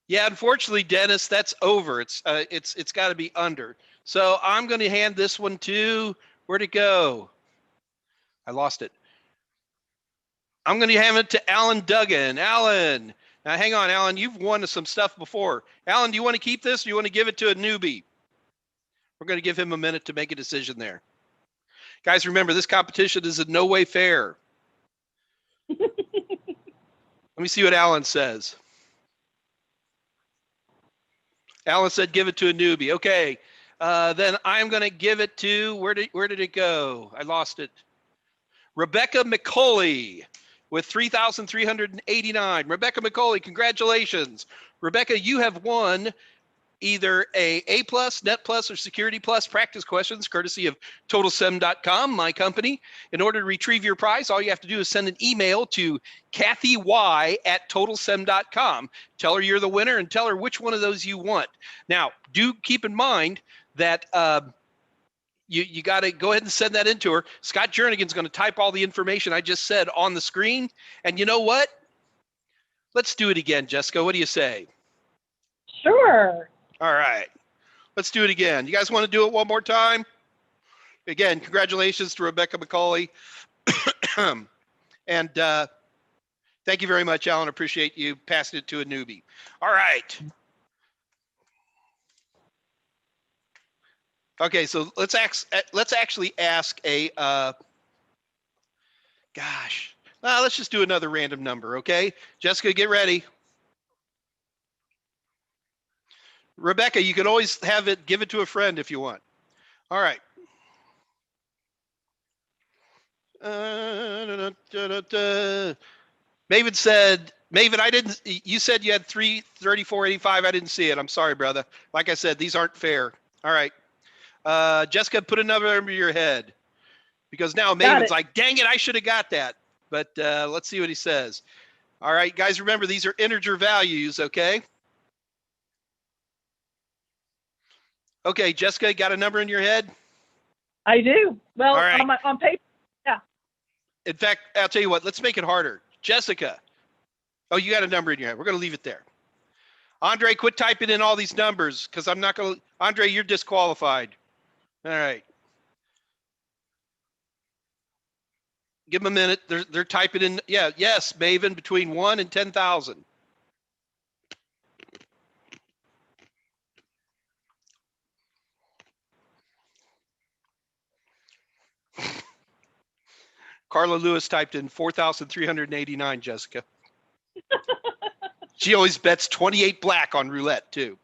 Yeah, unfortunately, Dennis, that's over. It's got to be under. So I'm going to hand this one to, where'd it go? I lost it. I'm going to hand it to Alan Duggan. Alan, now hang on, Alan. You've won some stuff before. Alan, do you want to keep this, or do you want to give it to a newbie? We're going to give him a minute to make a decision there. Guys, remember, this competition is in no way fair. Let me see what Alan says. Alan said give it to a newbie. Okay, then I'm going to give it to, where did it go? I lost it. Rebecca McCauley with 3,389. Rebecca McCauley, congratulations. Rebecca, you have won either A plus, Net Plus, or Security Plus practice questions, courtesy of TotalSem.com, my company. In order to retrieve your prize, all you have to do is send an email to kathyy at TotalSem.com. Tell her you're the winner and tell her which one of those you want. Now, do keep in mind that you got to go ahead and send that in to her. Scott Jernigan's going to type all the information I just said on the screen. And you know what? Let's do it again, Jessica. What do you say? Sure. All right. Let's do it again. You guys want to do it one more time? Again, congratulations to Rebecca McCauley. And thank you very much, Alan. Appreciate you passing it to a newbie. All right. Okay, so let's actually ask a let's just do another random number, okay? Jessica, get ready. Rebecca, you can always give it to a friend if you want. All right. Maven, you said you had 334.85. I didn't see it. I'm sorry, brother. Like I said, these aren't fair. All right. Jessica, put another number in your head, because now Maven's like, dang it, I should have got that. But let's see what he says. All right, guys, remember, these are integer values, okay? Okay, Jessica, got a number in your head? I do. Well, all right. on paper, yeah. In fact, I'll tell you what, let's make it harder. Jessica, oh, you got a number in your head. We're going to leave it there. Andre, quit typing in all these numbers, because I'm not going to. Andre, you're disqualified. All right. Give them a minute. They're typing in. Yeah, yes, Maven, between 1 and 10,000. Carla Lewis typed in 4,389, Jessica. She always bets 28 black on roulette, too.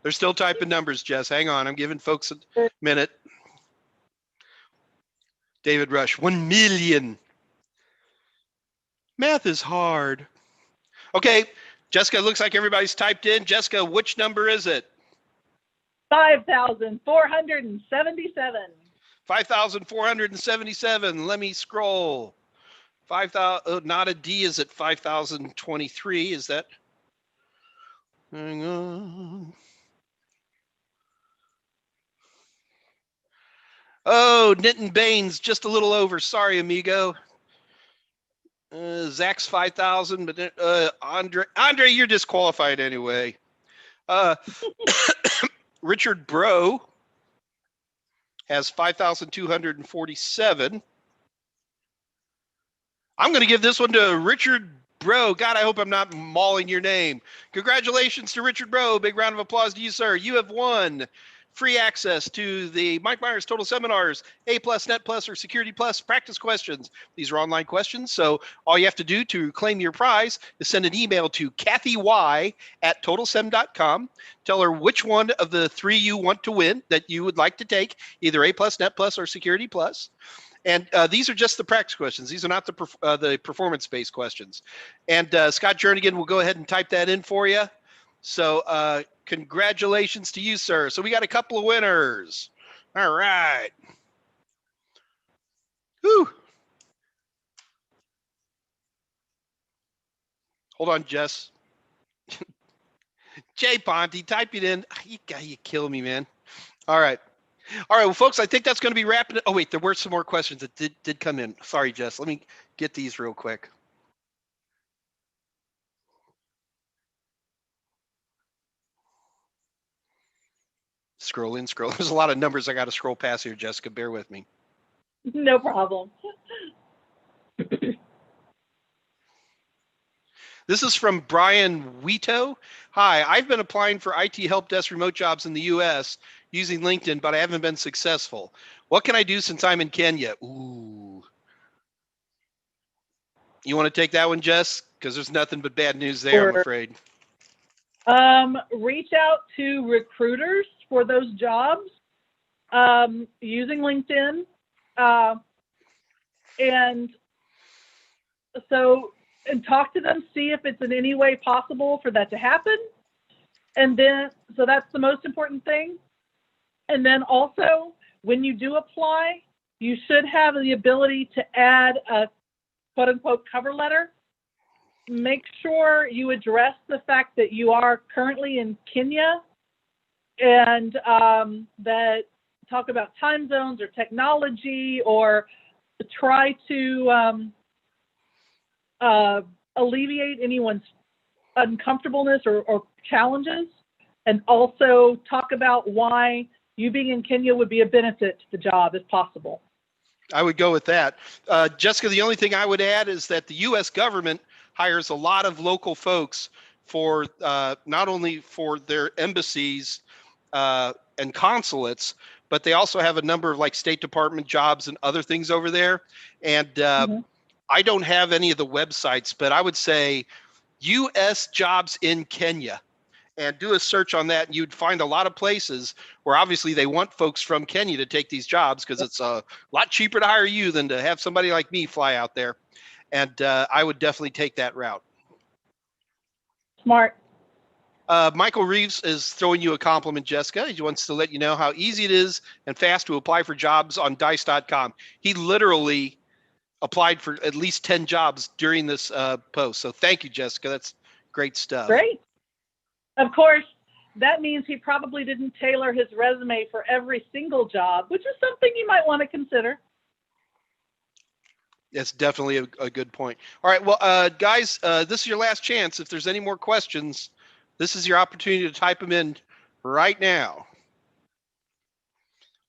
They're still typing numbers, Jess. Hang on. I'm giving folks a minute. David Rush, 1 million. Math is hard. Okay, Jessica, looks like everybody's typed in. Jessica, which number is it? 5,477. 5,477. Let me scroll. 5,000. Oh, not a D is at 5,023. Is that? Hang on. Oh, Nitin Baines, just a little over. Sorry, amigo. Zach's 5,000, but Andre, you're disqualified anyway. Richard Bro has 5,247. I'm going to give this one to Richard Bro. God, I hope I'm not mauling your name. Congratulations to Richard Bro. Big round of applause to you, sir. You have won free access to the Mike Meyers Total Seminars, A+, Net Plus, or Security Plus practice questions. These are online questions, so all you have to do to claim your prize is send an email to kathyy at totalsem.com. Tell her which one of the three you want to win that you would like to take, either A+, Net Plus, or Security Plus. And these are just the practice questions. These are not the performance-based questions. And Scott Jernigan will go ahead and type that in for you. So congratulations to you, sir. So we got a couple of winners. All right. Whew. Hold on, Jess. Jay Ponte, type it in. You kill me, man. All right. All right, well, folks, I think that's going to be wrapping it. Oh, wait, there were some more questions that did come in. Sorry, Jess. Let me get these real quick. Scroll in, scroll. There's a lot of numbers I got to scroll past here, Jessica. Bear with me. No problem. This is from Brian Wheato. Hi, I've been applying for IT help desk remote jobs in the U.S. using LinkedIn, but I haven't been successful. What can I do since I'm in Kenya? Ooh. You want to take that one, Jess? Because there's nothing but bad news there, I'm afraid. Reach out to recruiters for those jobs using LinkedIn. And talk to them, see if it's in any way possible for that to happen. And then, so that's the most important thing. And then also, when you do apply, you should have the ability to add a quote unquote cover letter. Make sure you address the fact that you are currently in Kenya, and that talk about time zones or technology, or try to alleviate anyone's uncomfortableness or challenges, and also talk about why you being in Kenya would be a benefit to the job if possible. I would go with that. Jessica, the only thing I would add is that the U.S. government hires a lot of local folks for not only for their embassies and consulates, but they also have a number of like State Department jobs and other things over there. And I don't have any of the websites, but I would say U.S. jobs in Kenya, and do a search on that, and you'd find a lot of places where obviously they want folks from Kenya to take these jobs because it's a lot cheaper to hire you than to have somebody like me fly out there. And I would definitely take that route. Smart. Michael Reeves is throwing you a compliment, Jessica. He wants to let you know how easy it is and fast to apply for jobs on dice.com. He literally applied for at least 10 jobs during this post. So thank you, Jessica. That's great stuff. Great. Of course, that means he probably didn't tailor his resume for every single job, which is something you might want to consider. That's definitely a good point. All right, well, guys, this is your last chance. If there's any more questions, this is your opportunity to type them in right now.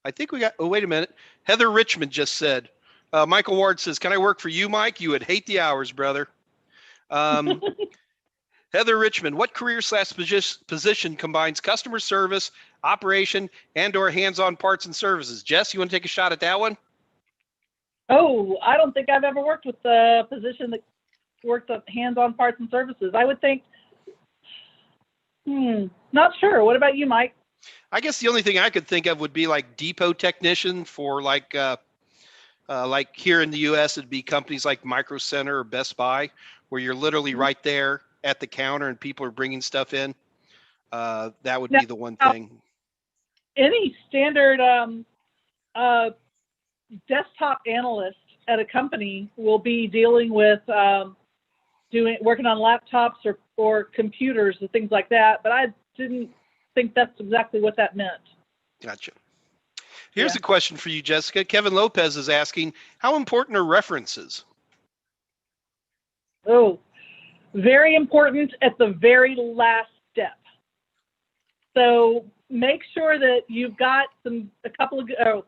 I think we got, oh, wait a minute. Heather Richmond just said, Michael Ward says, can I work for you, Mike? You would hate the hours, brother. Heather Richmond, what career/position combines customer service, operation, and/or hands-on parts and services? Jess, you want to take a shot at that one? Oh, I don't think I've ever worked with the position that worked on hands-on parts and services. I would think, not sure. What about you, Mike? I guess the only thing I could think of would be like depot technician for like here in the U.S., it'd be companies like Micro Center or Best Buy, where you're literally right there at the counter and people are bringing stuff in. That would be the one thing. Any standard desktop analyst at a company will be dealing with working on laptops or computers and things like that. But I didn't think that's exactly what that meant. Gotcha. Here's a question for you, Jessica. Kevin Lopez is asking, how important are references? Oh, very important at the very last step. So make sure that you've got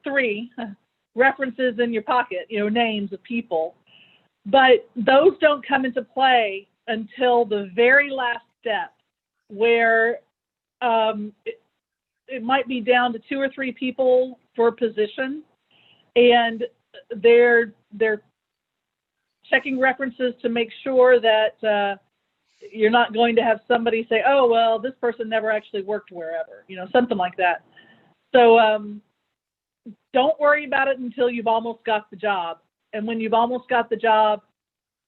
three references in your pocket, names of people. But those don't come into play until the very last step, where it might be down to 2 or 3 people for a position, and they're checking references to make sure that you're not going to have somebody say, oh, well, this person never actually worked wherever, something like that. So don't worry about it until you've almost got the job. And when you've almost got the job,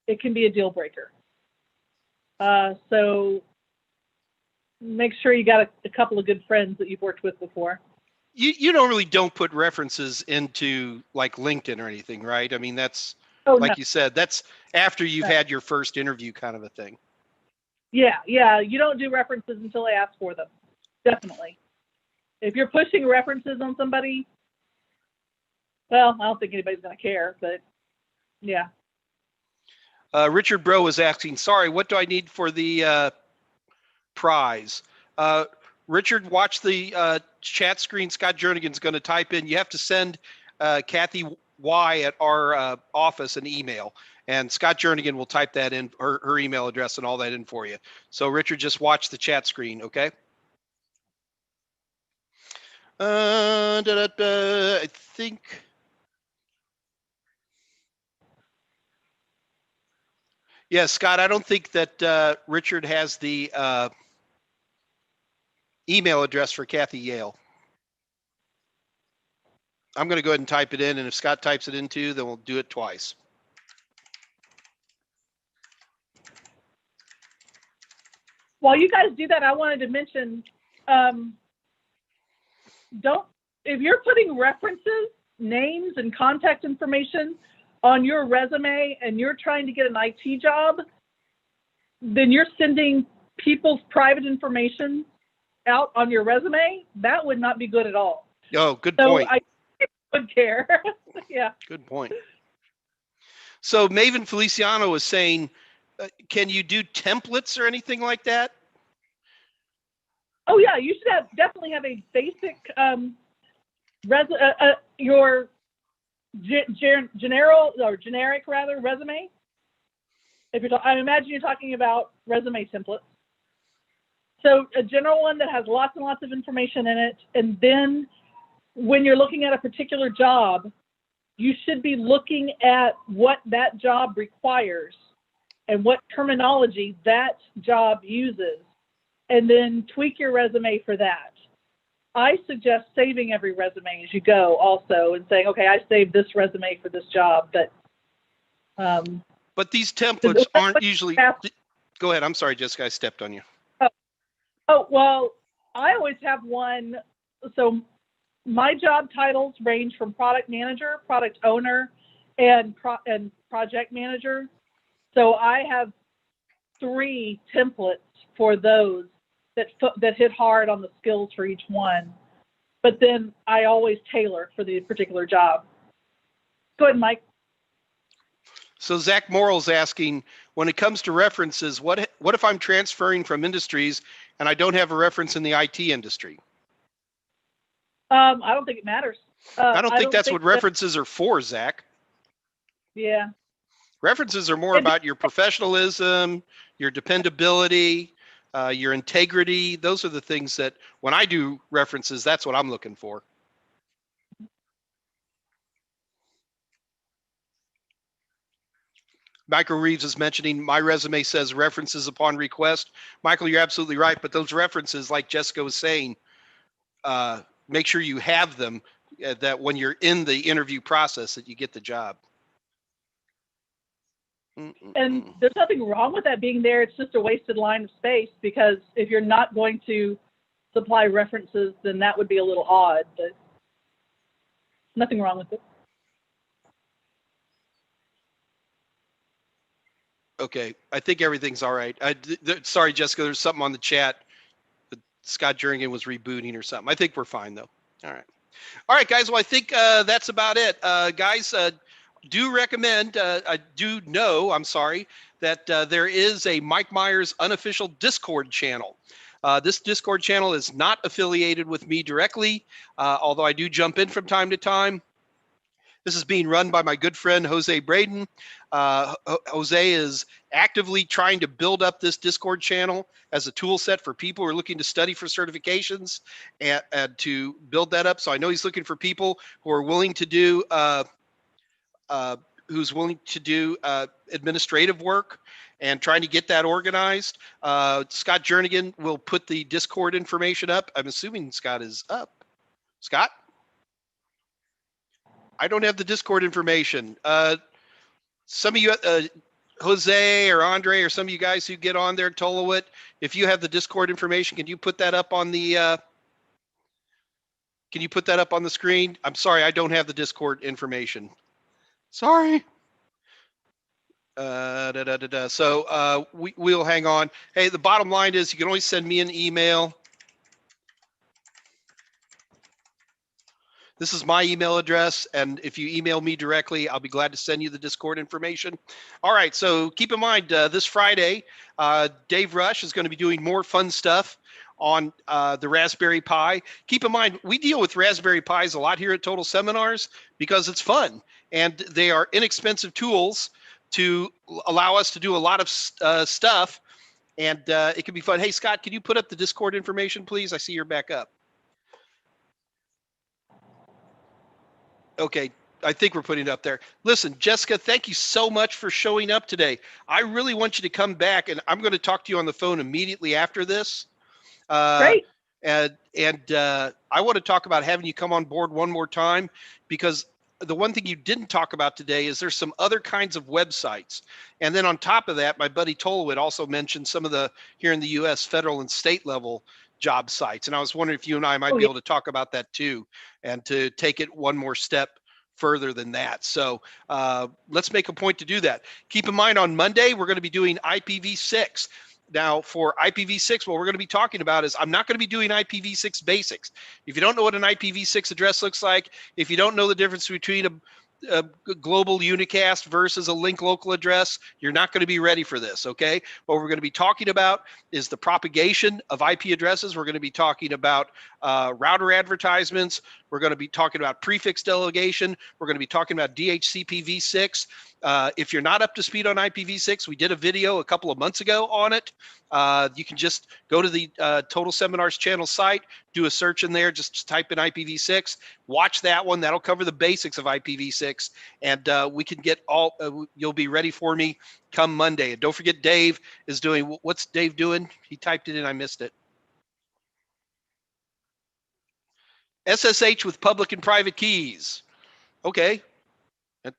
it can be a deal breaker. So make sure you got a couple of good friends that you've worked with before. You normally don't put references into like LinkedIn or anything, right? I mean, that's you said, that's after you've had your first interview kind of a thing. Yeah. You don't do references until they ask for them. Definitely. If you're pushing references on somebody, well, I don't think anybody's going to care, but yeah. Richard Bro was asking, sorry, what do I need for the prize? Richard, watch the chat screen. Scott Jernigan's going to type in. You have to send Kathy Y at our office an email, and Scott Jernigan will type that in, her email address and all that in for you. So Richard, just watch the chat screen, okay? I think. Yeah, Scott, I don't think that Richard has the email address for Kathy Yale. I'm going to go ahead and type it in, and if Scott types it in too, then we'll do it twice. while you guys do that, I wanted to mention, if you're putting references, names, and contact information on your resume and you're trying to get an IT job, then you're sending people's private information out on your resume. That would not be good at all. Oh, good So point. I would care. Yeah. Good point. So Maven Feliciano was saying, can you do templates or anything like that? Oh yeah, you should definitely have a basic your generic resume. If you're, I imagine you're talking about resume templates. So a general one that has lots and lots of information in it, and then when you're looking at a particular job, you should be looking at what that job requires and what terminology that job uses, and then tweak your resume for that. I suggest saving every resume as you go also and saying, okay, I saved this resume for this job, but these templates aren't usually, go ahead. I'm sorry, Jessica, I stepped on you. Oh, well, I always have one. So my job titles range from product manager, product owner, and project manager. So I have 3 templates for those that hit hard on the skills for each one. But then I always tailor for the particular job. Go ahead, Mike. So Zach Morrell's asking, when it comes to references, what if I'm transferring from industries and I don't have a reference in the IT industry? I don't think it matters. I don't think that's what references are for, Zach. Yeah. References are more about your professionalism, your dependability, your integrity. Those are the things that when I do references, that's what I'm looking for. Michael Reeves is mentioning my resume says references upon request. Michael, you're absolutely right. But those references, like Jessica was saying, make sure you have them that when you're in the interview process that you get the job. And there's nothing wrong with that being there. It's just a wasted line of space, because if you're not going to supply references, then that would be a little odd, but nothing wrong with it. Okay, I think everything's all right. Sorry, Jessica, there's something on the chat. Scott Jernigan was rebooting or something. I think we're fine, though. All right. All right, guys. Well, I think that's about it. Guys, do recommend, I do know, I'm sorry, that there is a Mike Meyers unofficial Discord channel. This Discord channel is not affiliated with me directly, although I do jump in from time to time. This is being run by my good friend, Jose Braden. Jose is actively trying to build up this Discord channel as a tool set for people who are looking to study for certifications and to build that up. So I know he's looking for people who are willing to do administrative work and trying to get that organized. Scott Jernigan will put the Discord information up. I'm assuming Scott is up. Scott? I don't have the Discord information. Some of you, Jose or Andre or some of you guys who get on there, Tolowit, if you have the Discord information, can you put that up on the screen? I'm sorry, I don't have the Discord information. Sorry. So we'll hang on. Hey, the bottom line is you can always send me an email. This is my email address, and if you email me directly, I'll be glad to send you the Discord information. All right, so keep in mind, this Friday, Dave Rush is going to be doing more fun stuff on the Raspberry Pi. Keep in mind, we deal with Raspberry Pis a lot here at Total Seminars because it's fun, and they are inexpensive tools to allow us to do a lot of stuff, and it can be fun. Hey, Scott, can you put up the Discord information, please? I see you're back up. Okay, I think we're putting it up there. Listen, Jessica, thank you so much for showing up today. I really want you to come back, and I'm going to talk to you on the phone immediately after this. Great. And I want to talk about having you come on board one more time, because the one thing you didn't talk about today is there's some other kinds of websites. And then on top of that, my buddy Tolowit also mentioned some of the, here in the US, federal and state level job sites. And I was wondering if you and I might be able to talk about that too, and to take it one more step further than that. So let's make a point to do that. Keep in mind, on Monday, we're going to be doing IPv6. Now, for IPv6, what we're going to be talking about is, I'm not going to be doing IPv6 basics. If you don't know what an IPv6 address looks like, if you don't know the difference between a global unicast versus a link local address, you're not going to be ready for this, okay? What we're going to be talking about is the propagation of IP addresses. We're going to be talking about router advertisements. We're going to be talking about prefix delegation. We're going to be talking about DHCPv6. If you're not up to speed on IPv6, we did a video a couple of months ago on it. You can just go to the Total Seminars channel site, do a search in there, just type in IPv6, watch that one. That'll cover the basics of IPv6, and we can get all, you'll be ready for me come Monday. And don't forget, Dave is doing, what's Dave doing? He typed it in, I missed it. SSH with public and private keys. Okay,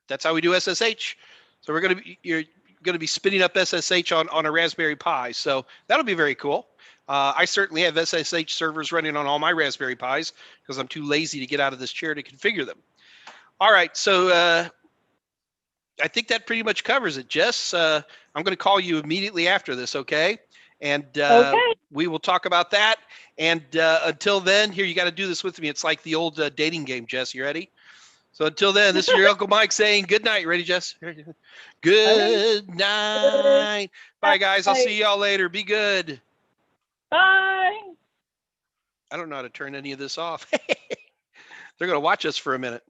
that's how we do SSH. So you're going to be spinning up SSH on a Raspberry Pi. So that'll be very cool. I certainly have SSH servers running on all my Raspberry Pis because I'm too lazy to get out of this chair to configure them. All right, so I think that pretty much covers it, Jess. I'm going to call you immediately after this, okay? And we will talk about that. And until then, here, you got to do this with me. It's like the old dating game, Jess. You ready? So until then, this is your Uncle Mike saying good night. You ready, Jess? Good night. Bye, guys. I'll see y'all later. Be good. Bye. I don't know how to turn any of this off. They're going to watch us for a minute.